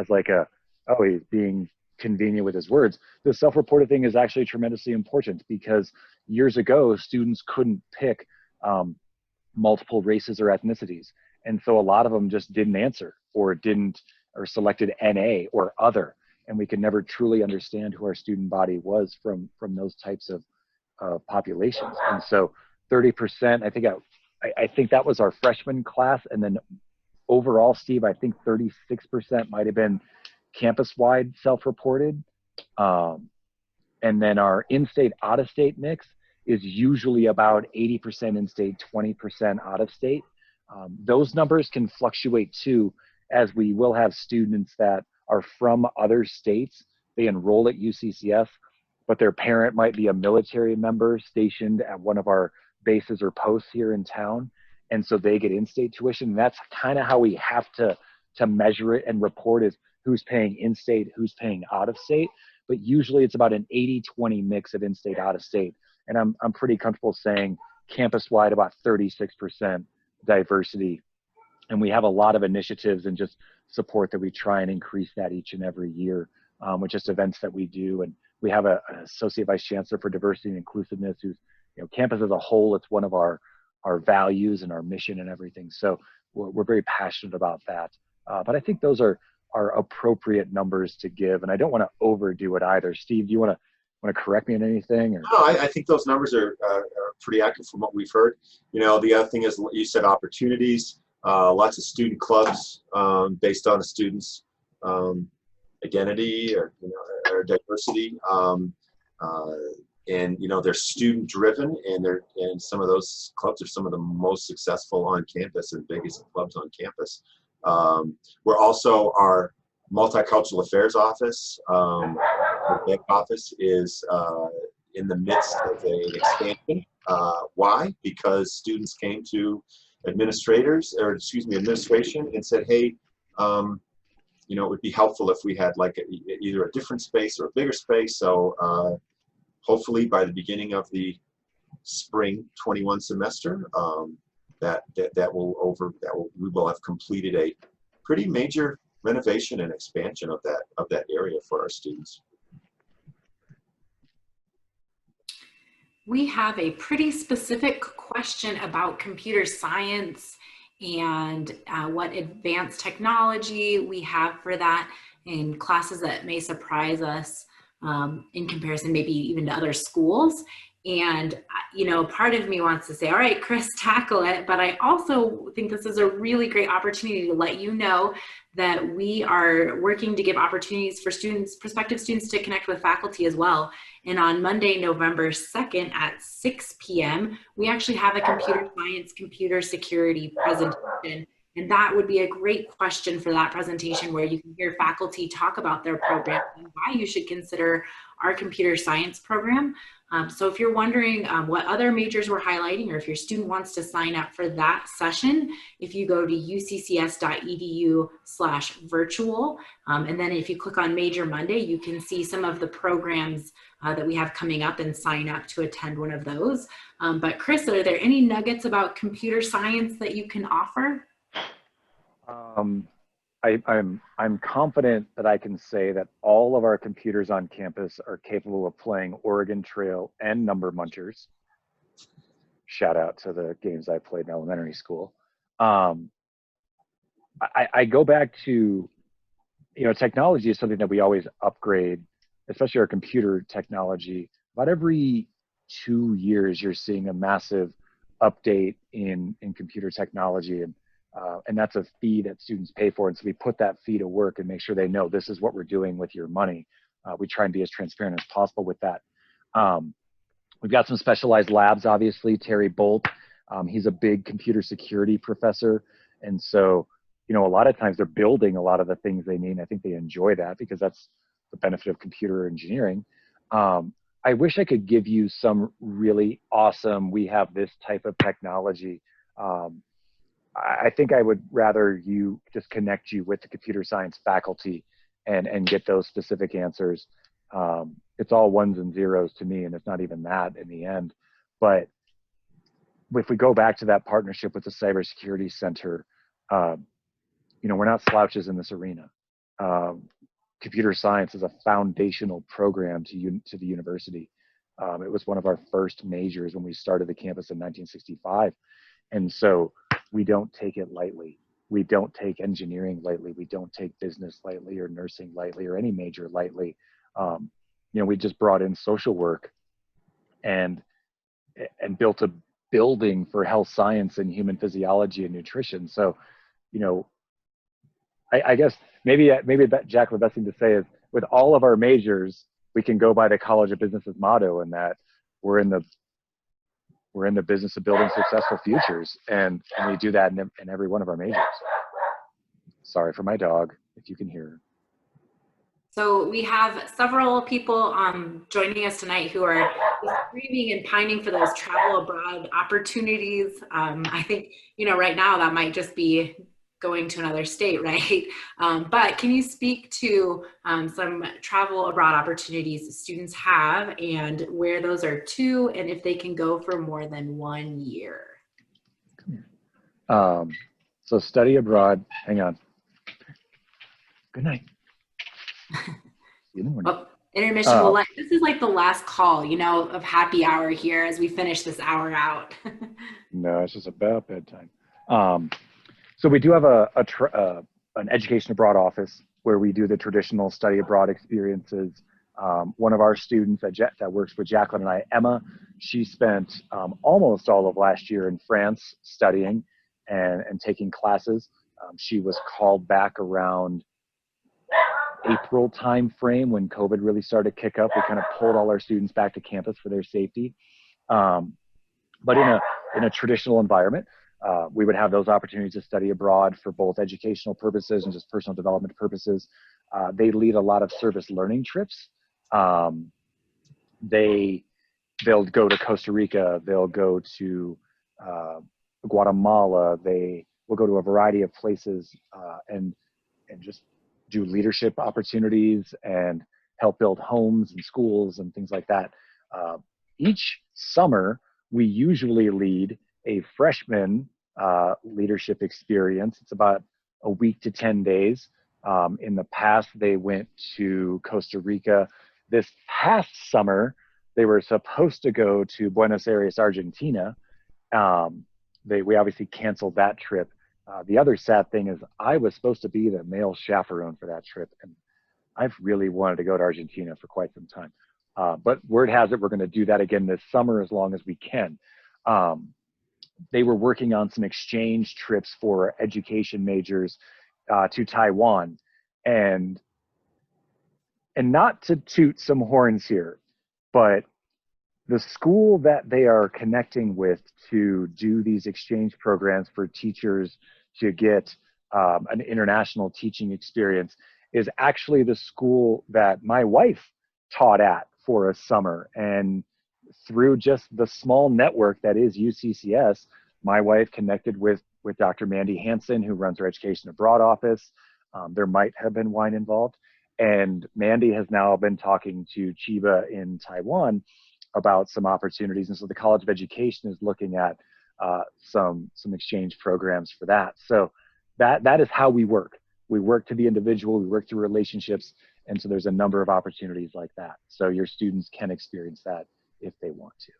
like a, oh, he's being convenient with his words. The self-reported thing is actually tremendously important, because years ago, students couldn't pick multiple races or ethnicities. And so a lot of them just didn't answer or selected NA or other. And we could never truly understand who our student body was from those types of populations. And so 30%, I think that was our freshman class. And then overall, Steve, I think 36% might have been campus-wide self-reported. And then our in-state, out-of-state mix is usually about 80% in-state, 20% out-of-state. Those numbers can fluctuate too, as we will have students that are from other states. They enroll at UCCS, but their parent might be a military member stationed at one of our bases or posts here in town. And so they get in-state tuition. And that's kind of how we have to measure it and report, is who's paying in-state, who's paying out-of-state. But usually it's about an 80-20 mix of in-state, out-of-state. And I'm pretty comfortable saying campus-wide about 36% diversity. And we have a lot of initiatives and just support that we try and increase that each and every year with just events that we do. And we have an associate vice chancellor for diversity and inclusiveness who's, you know, campus as a whole, it's one of our values and our mission and everything. So we're very passionate about that. But I think those are appropriate numbers to give. And I don't want to overdo it either. Steve, do you want to correct me on anything? Or? No, I think those numbers are pretty active from what we've heard. You know, the other thing is, you said opportunities, lots of student clubs based on a student's identity or, you know, or diversity. And you know, they're student driven, and some of those clubs are some of the most successful on campus and biggest clubs on campus. We're also, our multicultural affairs office, our big office is in the midst of an expansion. Why? Because students came to administration and said, hey, you know, it would be helpful if we had like either a different space or a bigger space. So hopefully by the beginning of the spring 21 semester, we will have completed a pretty major renovation and expansion of that area for our students. We have a pretty specific question about computer science and what advanced technology we have for that in classes that may surprise us in comparison maybe even to other schools. And, you know, part of me wants to say, all right, Chris, tackle it. But I also think this is a really great opportunity to let you know that we are working to give opportunities for students, prospective students, to connect with faculty as well. And on Monday, November 2nd at 6 p.m., we actually have a computer science, computer security presentation. And that would be a great question for that presentation, where you can hear faculty talk about their program and why you should consider our computer science program. So if you're wondering what other majors we're highlighting, or if your student wants to sign up for that session, if you go to uccs.edu/virtual, and then if you click on Major Monday, you can see some of the programs that we have coming up and sign up to attend one of those. But Chris, are there any nuggets about computer science that you can offer? I'm confident that I can say that all of our computers on campus are capable of playing Oregon Trail and Number Munchers. Shout out to the games I played in elementary school. I go back to, you know, technology is something that we always upgrade, especially our computer technology. About every 2 years, you're seeing a massive update in computer technology, and that's a fee that students pay for. And so we put that fee to work and make sure they know this is what we're doing with your money. We try and be as transparent as possible with that. We've got some specialized labs, obviously. Terry Bolt, he's a big computer security professor. And so, you know, a lot of times they're building a lot of the things they need. I think they enjoy that because that's the benefit of computer engineering. I wish I could give you some really awesome, we have this type of technology. I think I would rather you just connect you with the computer science faculty and get those specific answers. It's all ones and zeros to me, and it's not even that in the end. But if we go back to that partnership with the Cybersecurity Center, you know, we're not slouches in this arena. Computer science is a foundational program to the university. It was one of our first majors when we started the campus in 1965. And so we don't take it lightly. We don't take engineering lightly. We don't take business lightly, or nursing lightly, or any major lightly. You know, we just brought in social work and built a building for health science and human physiology and nutrition. So, you know, I guess maybe Jack, the best thing to say is, with all of our majors, we can go by the College of Business's motto, and that we're in the business of building successful futures, and we do that in every one of our majors. Sorry for my dog, if you can hear her. So we have several people joining us tonight who are screaming and pining for those travel abroad opportunities. I think, you know, right now that might just be going to another state, right? But can you speak to some travel abroad opportunities students have, and where those are to, and if they can go for more than 1 year? So study abroad, hang on. Good night. Oh, intermission. This is like the last call, you know, of happy hour here as we finish this hour out. No, it's just about bedtime. So we do have an education abroad office where we do the traditional study abroad experiences. One of our students that works with Jacqueline and I, Emma, She spent almost all of last year in France studying and taking classes. She was called back around April time frame when COVID really started to kick up. We kind of pulled all our students back to campus for their safety. But in a traditional environment, we would have those opportunities to study abroad for both educational purposes and just personal development purposes. They lead a lot of service learning trips. They'll go to Costa Rica. They'll go to Guatemala. They will go to a variety of places and just do leadership opportunities and help build homes and schools and things like that. Each summer, we usually lead a freshman leadership experience. It's about a week to 10 days. In the past, they went to Costa Rica. This past summer, they were supposed to go to Buenos Aires, Argentina. We obviously canceled that trip. The other sad thing is I was supposed to be the male chaperone for that trip, and I've really wanted to go to Argentina for quite some time. But word has it, we're going to do that again this summer as long as we can. They were working on some exchange trips for education majors to Taiwan. And not to toot some horns here, but the school that they are connecting with to do these exchange programs for teachers to get an international teaching experience is actually the school that my wife taught at for a summer. And through just the small network that is UCCS, my wife connected with Dr. Mandy Hansen, who runs our Education Abroad office. There might have been wine involved. And Mandy has now been talking to Chiba in Taiwan about some opportunities. And so the College of Education is looking at some exchange programs for that. So that is how we work. We work to the individual, we work through relationships. And so there's a number of opportunities like that. So your students can experience that if they want to.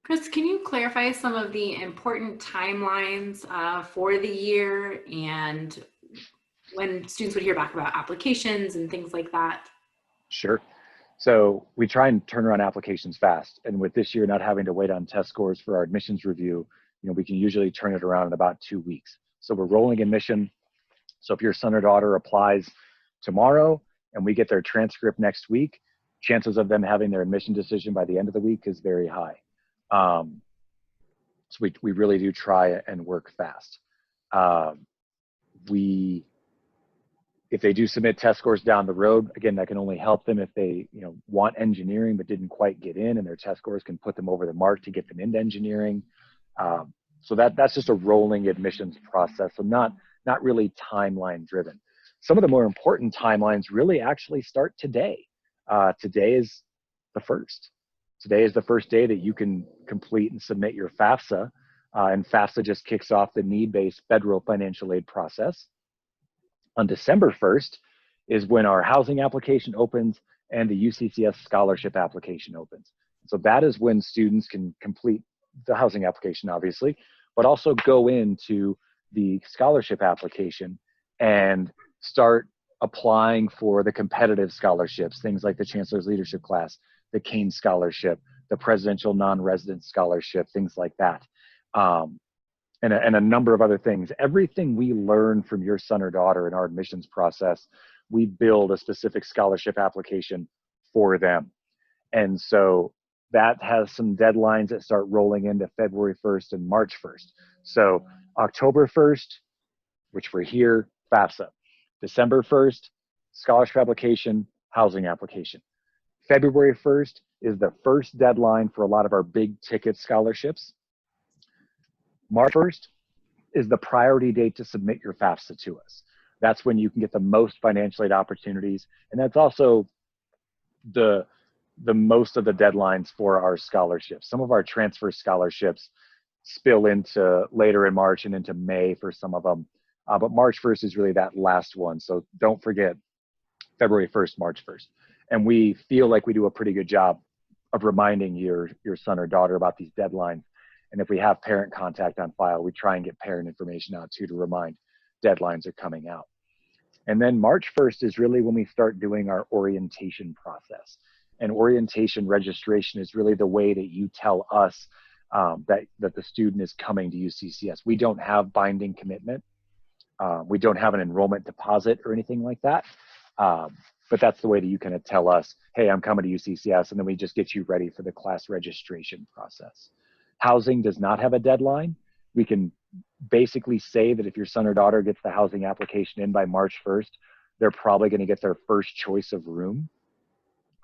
Chris, can you clarify some of the important timelines for the year and when students would hear back about applications and things like that? Sure. So we try and turn around applications fast. And with this year not having to wait on test scores for our admissions review, we can usually turn it around in about 2 weeks. So we're rolling admission. So if your son or daughter applies tomorrow and we get their transcript next week, chances of them having their admission decision by the end of the week is very high. So we really do try and work fast. If they do submit test scores down the road, again, that can only help them if they want engineering but didn't quite get in, and their test scores can put them over the mark to get them into engineering. So that's just a rolling admissions process, so not really timeline driven. Some of the more important timelines really actually start today. Today is the first. Today is the first day that you can complete and submit your FAFSA, and FAFSA just kicks off the need-based federal financial aid process. On December 1st is when our housing application opens and the UCCS scholarship application opens. So that is when students can complete the housing application, obviously, but also go into the scholarship application and start applying for the competitive scholarships, things like the Chancellor's Leadership Class, the Kane Scholarship, the Presidential Non-Resident Scholarship, things like that. And a number of other things. Everything we learn from your son or daughter in our admissions process, we build a specific scholarship application for them. And so that has some deadlines that start rolling into February 1st and March 1st. So October 1st, which we're here, FAFSA. December 1st, scholarship application, housing application. February 1st is the first deadline for a lot of our big ticket scholarships. March 1st is the priority date to submit your FAFSA to us. That's when you can get the most financial aid opportunities. And that's also the most of the deadlines for our scholarships. Some of our transfer scholarships spill into later in March and into May for some of them. But March 1st is really that last one. So don't forget February 1st, March 1st. And we feel like we do a pretty good job of reminding your son or daughter about these deadlines. And if we have parent contact on file, we try and get parent information out too to remind deadlines are coming out. And then March 1st is really when we start doing our orientation process. And orientation registration is really the way that you tell us that the student is coming to UCCS. We don't have binding commitment. We don't have an enrollment deposit or anything like that. But that's the way that you can tell us, hey, I'm coming to UCCS, and then we just get you ready for the class registration process. Housing does not have a deadline. We can basically say that if your son or daughter gets the housing application in by March 1st, they're probably going to get their first choice of room.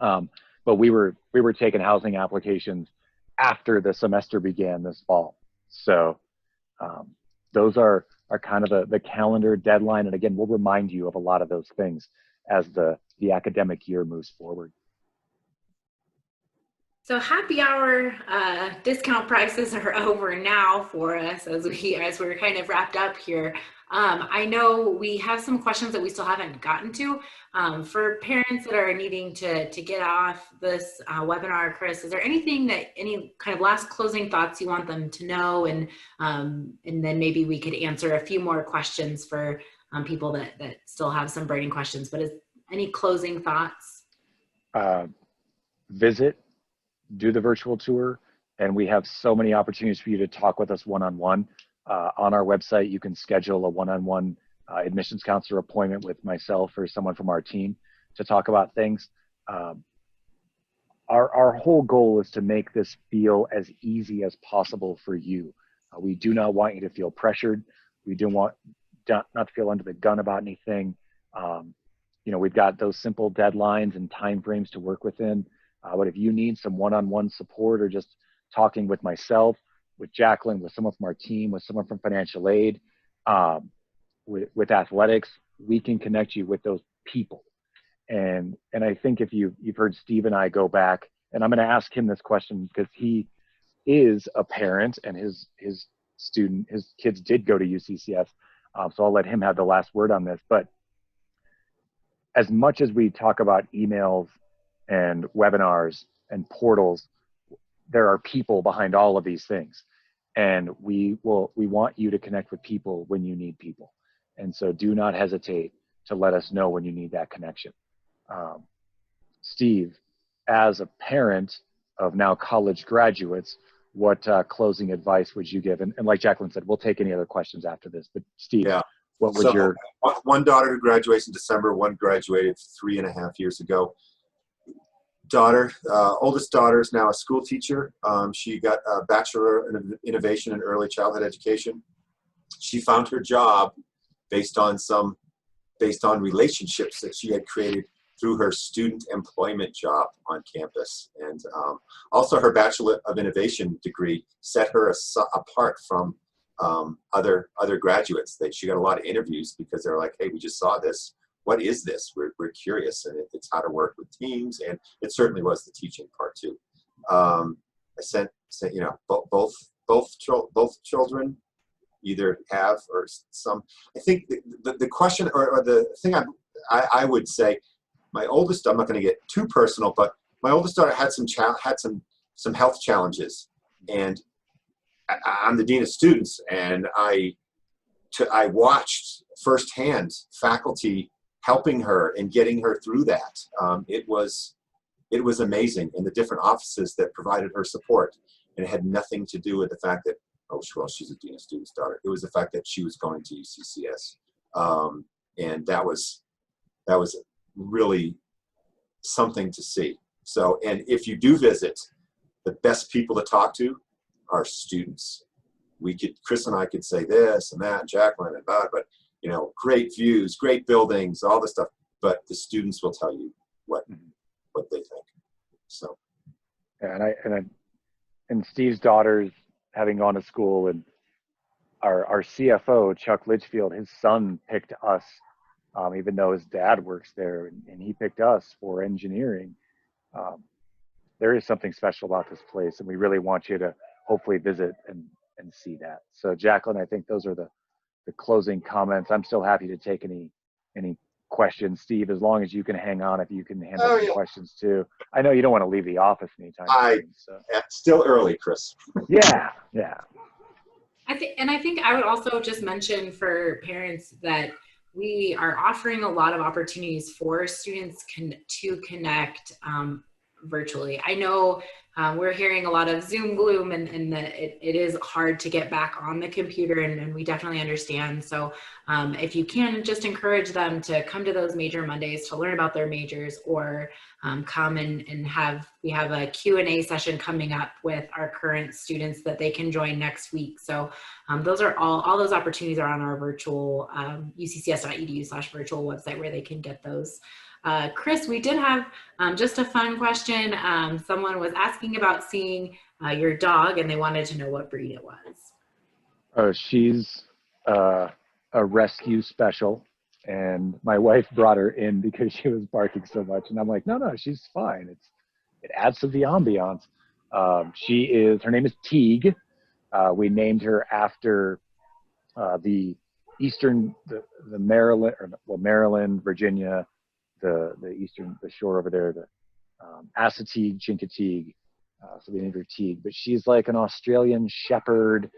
But we were taking housing applications after the semester began this fall. So those are kind of the calendar deadline. And again, we'll remind you of a lot of those things as the academic year moves forward. So happy hour discount prices are over now for us as we're kind of wrapped up here. I know we have some questions that we still haven't gotten to. For parents that are needing to get off this webinar, Chris, is there any kind of last closing thoughts you want them to know? And then maybe we could answer a few more questions for people that still have some burning questions. But any closing thoughts? Visit. Do the virtual tour, and we have so many opportunities for you to talk with us one-on-one. On our website, you can schedule a one-on-one admissions counselor appointment with myself or someone from our team to talk about things. Our whole goal is to make this feel as easy as possible for you. We do not want you to feel pressured. We do want not to feel under the gun about anything. We've got those simple deadlines and timeframes to work within. But if you need some one-on-one support or just talking with myself, with Jacqueline, with someone from our team, with someone from financial aid, with athletics, we can connect you with those people. And I think if you've heard Steve and I go back, and I'm going to ask him this question because he is a parent and his kids did go to UCCS. So I'll let him have the last word on this. But as much as we talk about emails and webinars and portals, there are people behind all of these things. And we want you to connect with people when you need people. And so do not hesitate to let us know when you need that connection. Steve, as a parent of now college graduates, what closing advice would you give? And like Jacqueline said, we'll take any other questions after this, but Steve, what would your... One daughter graduates in December, one graduated 3.5 years ago. Oldest daughter is now a school teacher. She got a Bachelor in Innovation in Early Childhood Education. She found her job based on relationships that she had created through her student employment job on campus. And also her Bachelor of Innovation degree set her apart from other graduates. She got a lot of interviews because they're like, hey, we just saw this. What is this? We're curious, and it's how to work with teams, and it certainly was the teaching part too. I sent both children either have or some. I think the question or the thing I would say, my oldest, I'm not going to get too personal, but my oldest daughter had some health challenges, and I'm the dean of students, and I watched firsthand faculty helping her and getting her through that. It was amazing in the different offices that provided her support. And it had nothing to do with the fact that, she's a dean of students' daughter. It was the fact that she was going to UCCS. And that was really something to see. So, and if you do visit, the best people to talk to are students. Chris and I could say this and that, and Jacqueline and Bob, but great views, great buildings, all this stuff, but the students will tell you what they think. So, yeah, and Steve's daughters having gone to school, and our CFO Chuck Litchfield, his son picked us, even though his dad works there, and he picked us for engineering. There is something special about this place, and we really want you to hopefully visit and see that. So, Jacqueline, I think those are the closing comments. I'm still happy to take any questions. Steve, as long as you can hang on, if you can handle some questions too. I know you don't want to leave the office anytime soon. So. It's still early, Chris. Yeah. I think I would also just mention for parents that we are offering a lot of opportunities for students to connect virtually. I know we're hearing a lot of Zoom gloom, and that it is hard to get back on the computer, and we definitely understand. So if you can, just encourage them to come to those Major Mondays to learn about their majors, or come and we have a Q&A session coming up with our current students that they can join next week. So those are all those opportunities are on our virtual uccs.edu/virtual website, where they can get those. Chris, we did have just a fun question. Someone was asking about seeing your dog, and they wanted to know what breed it was. She's a rescue special, and my wife brought her in because she was barking so much, and I'm like, no, she's fine. It adds to the ambiance. Her name is Teague. We named her after the Maryland, Virginia, the shore over there, the Assateague, Chincoteague. So we named her Teague. But she's like an Australian Shepherd,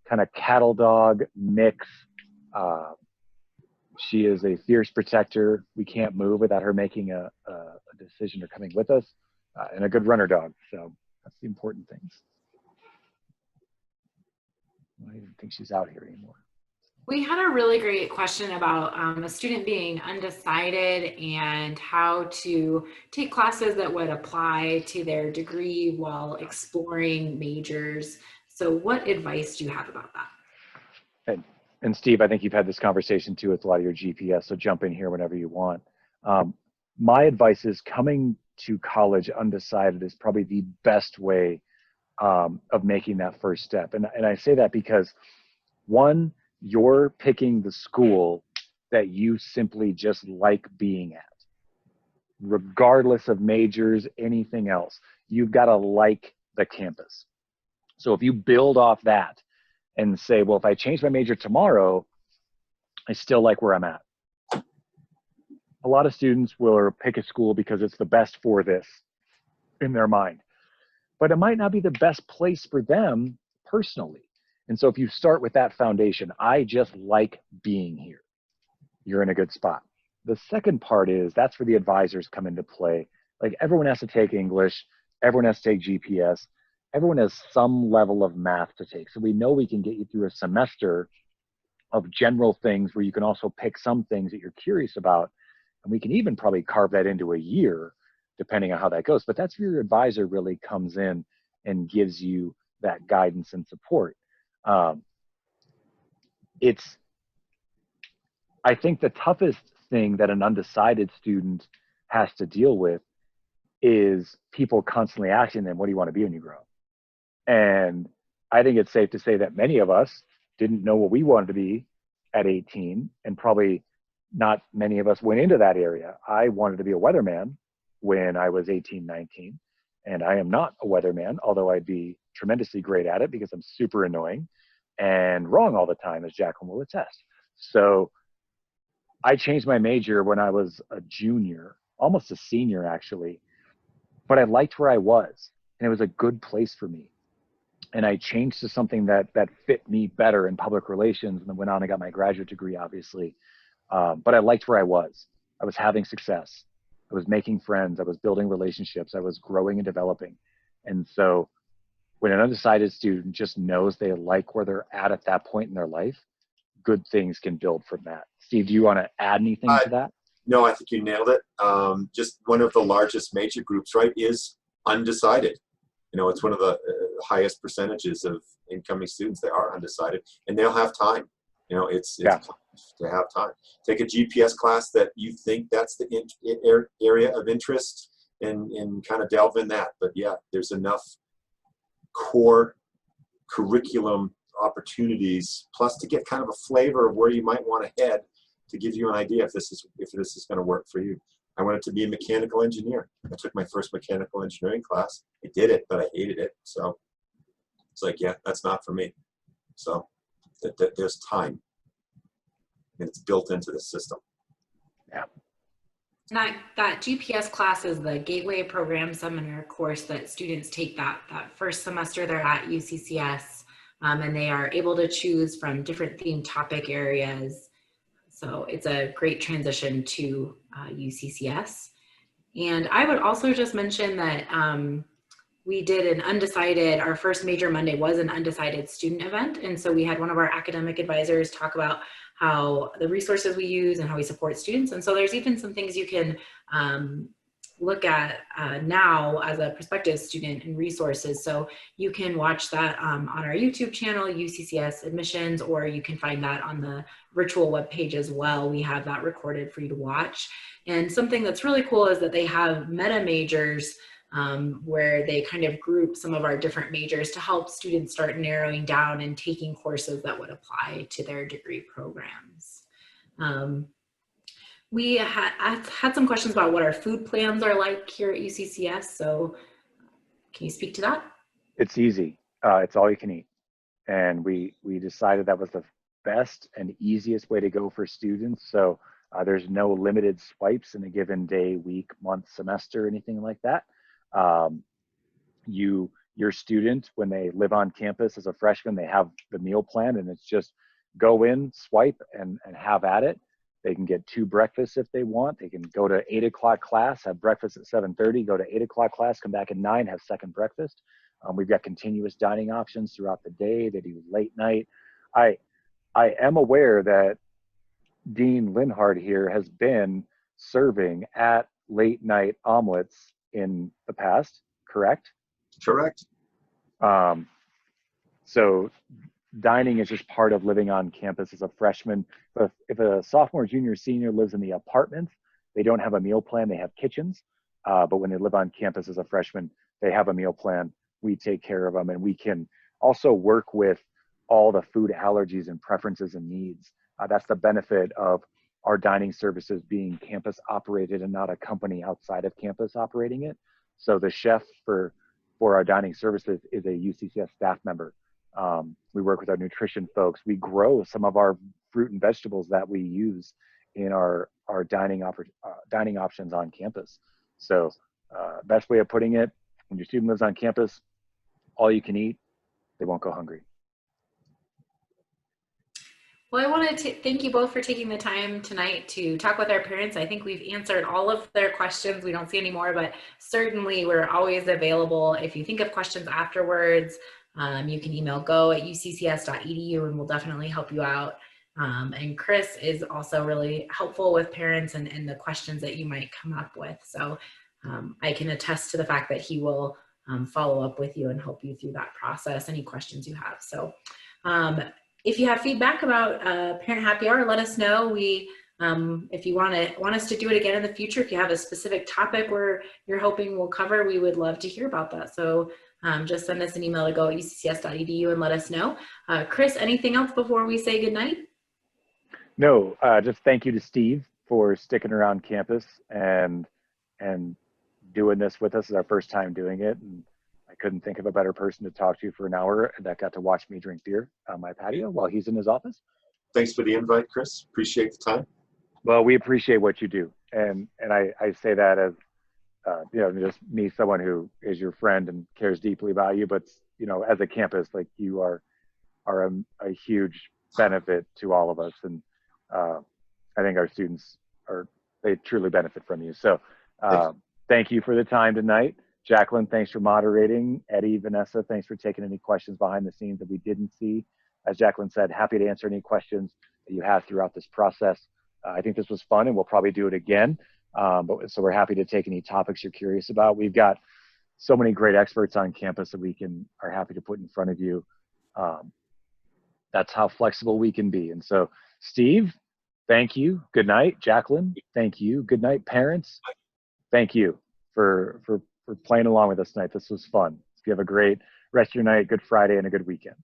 kind of cattle dog mix. She is a fierce protector. We can't move without her making a decision or coming with us, and a good runner dog. So that's the important things. I don't even think she's out here anymore. We had a really great question about a student being undecided and how to take classes that would apply to their degree while exploring majors. So what advice do you have about that? And Steve, I think you've had this conversation too with a lot of your GPS, so jump in here whenever you want. My advice is coming to college undecided is probably the best way of making that first step. And I say that because, one, you're picking the school that you simply just like being at, regardless of majors, anything else. You've got to like the campus. So if you build off that and say, well, if I change my major tomorrow, I still like where I'm at. A lot of students will pick a school because it's the best for this in their mind, but it might not be the best place for them personally. And so if you start with that foundation, I just like being here, you're in a good spot. The second part is that's where the advisors come into play. Like, everyone has to take English, everyone has to take GPS, everyone has some level of math to take. So we know we can get you through a semester of general things where you can also pick some things that you're curious about. And we can even probably carve that into a year, depending on how that goes. But that's where your advisor really comes in and gives you that guidance and support. I think the toughest thing that an undecided student has to deal with is people constantly asking them, what do you want to be when you grow up? And I think it's safe to say that many of us didn't know what we wanted to be at 18, and probably not many of us went into that area. I wanted to be a weatherman when I was 18, 19, and I am not a weatherman, although I'd be tremendously great at it because I'm super annoying and wrong all the time, as Jacqueline will attest. So I changed my major when I was a junior, almost a senior actually, but I liked where I was, and it was a good place for me. And I changed to something that fit me better in public relations, and then went on and got my graduate degree, obviously. But I liked where I was. I was having success. I was making friends. I was building relationships. I was growing and developing. And so when an undecided student just knows they like where they're at that point in their life, good things can build from that. Steve, do you want to add anything to that? No, I think you nailed it. Just one of the largest major groups, right, is undecided. You know, it's one of the highest percentages of incoming students. They are undecided, and they'll have time. You know, it's to have time. Take a GPS class that you think that's the area of interest, and kind of delve in that. But yeah, there's enough core curriculum opportunities, plus to get kind of a flavor of where you might want to head, to give you an idea if this is going to work for you. I wanted to be a mechanical engineer. I took my first mechanical engineering class. I did it, but I hated it. So it's like, yeah, that's not for me. So there's time, and it's built into the system. Yeah. And that GPS class is the Gateway Program Seminar course that students take that first semester they're at UCCS, and they are able to choose from different themed topic areas. So it's a great transition to UCCS. And I would also just mention that we did an undecided, our first major Monday was an undecided student event. And so we had one of our academic advisors talk about how the resources we use and how we support students. And so there's even some things you can look at now as a prospective student and resources. So you can watch that on our YouTube channel, UCCS Admissions, or you can find that on the virtual webpage as well. We have that recorded for you to watch. And something that's really cool is that they have meta majors where they kind of group some of our different majors to help students start narrowing down and taking courses that would apply to their degree programs. We had some questions about what our food plans are like here at UCCS. So can you speak to that? It's easy. It's all you can eat. And we decided that was the best and easiest way to go for students. So there's no limited swipes in a given day, week, month, semester, anything like that. Your student, when they live on campus as a freshman, they have the meal plan, and it's just go in, swipe, and have at it. They can get 2 breakfasts if they want. They can go to 8 o'clock class, have breakfast at 7:30, go to 8 o'clock class, come back at 9, have second breakfast. We've got continuous dining options throughout the day. They do late night. I am aware that Dean Linhart here has been serving at late night omelets in the past, correct? Correct. So dining is just part of living on campus as a freshman. But if a sophomore, junior, senior lives in the apartment, they don't have a meal plan. They have kitchens. But when they live on campus as a freshman, they have a meal plan. We take care of them, and we can also work with all the food allergies and preferences and needs. That's the benefit of our dining services being campus operated and not a company outside of campus operating it. So the chef for our dining services is a UCCS staff member. We work with our nutrition folks. We grow some of our fruit and vegetables that we use in our dining options on campus. So best way of putting it, when your student lives on campus, all you can eat, they won't go hungry. Well, I wanted to thank you both for taking the time tonight to talk with our parents. I think we've answered all of their questions. We don't see any more, but certainly we're always available. If you think of questions afterwards, you can email go@uccs.edu and we'll definitely help you out. And Chris is also really helpful with parents and the questions that you might come up with. So I can attest to the fact that he will follow up with you and help you through that process, any questions you have. So if you have feedback about Parent Happy Hour, let us know. We, if you want us to do it again in the future, if you have a specific topic where you're hoping we'll cover, we would love to hear about that. So just send us an email to go@uccs.edu and let us know. Chris, anything else before we say goodnight? No, just thank you to Steve for sticking around campus and doing this with us. It's our first time doing it. And I couldn't think of a better person to talk to for an hour that got to watch me drink beer on my patio while he's in his office. Thanks for the invite, Chris. Appreciate the time. Well, we appreciate what you do. And I say that as, just me, someone who is your friend and cares deeply about you, but, as a campus, like you are a huge benefit to all of us. And I think our students they truly benefit from you. So thank you for the time tonight. Jacqueline, thanks for moderating. Eddie, Vanessa, thanks for taking any questions behind the scenes that we didn't see. As Jacqueline said, happy to answer any questions that you have throughout this process. I think this was fun, and we'll probably do it again. So we're happy to take any topics you're curious about. We've got so many great experts on campus that we are happy to put in front of you. That's how flexible we can be. And so, Steve, thank you. Good night. Jacqueline, thank you. Good night, parents. Thank you for playing along with us tonight. This was fun. If you have a great rest of your night, good Friday, and a good weekend.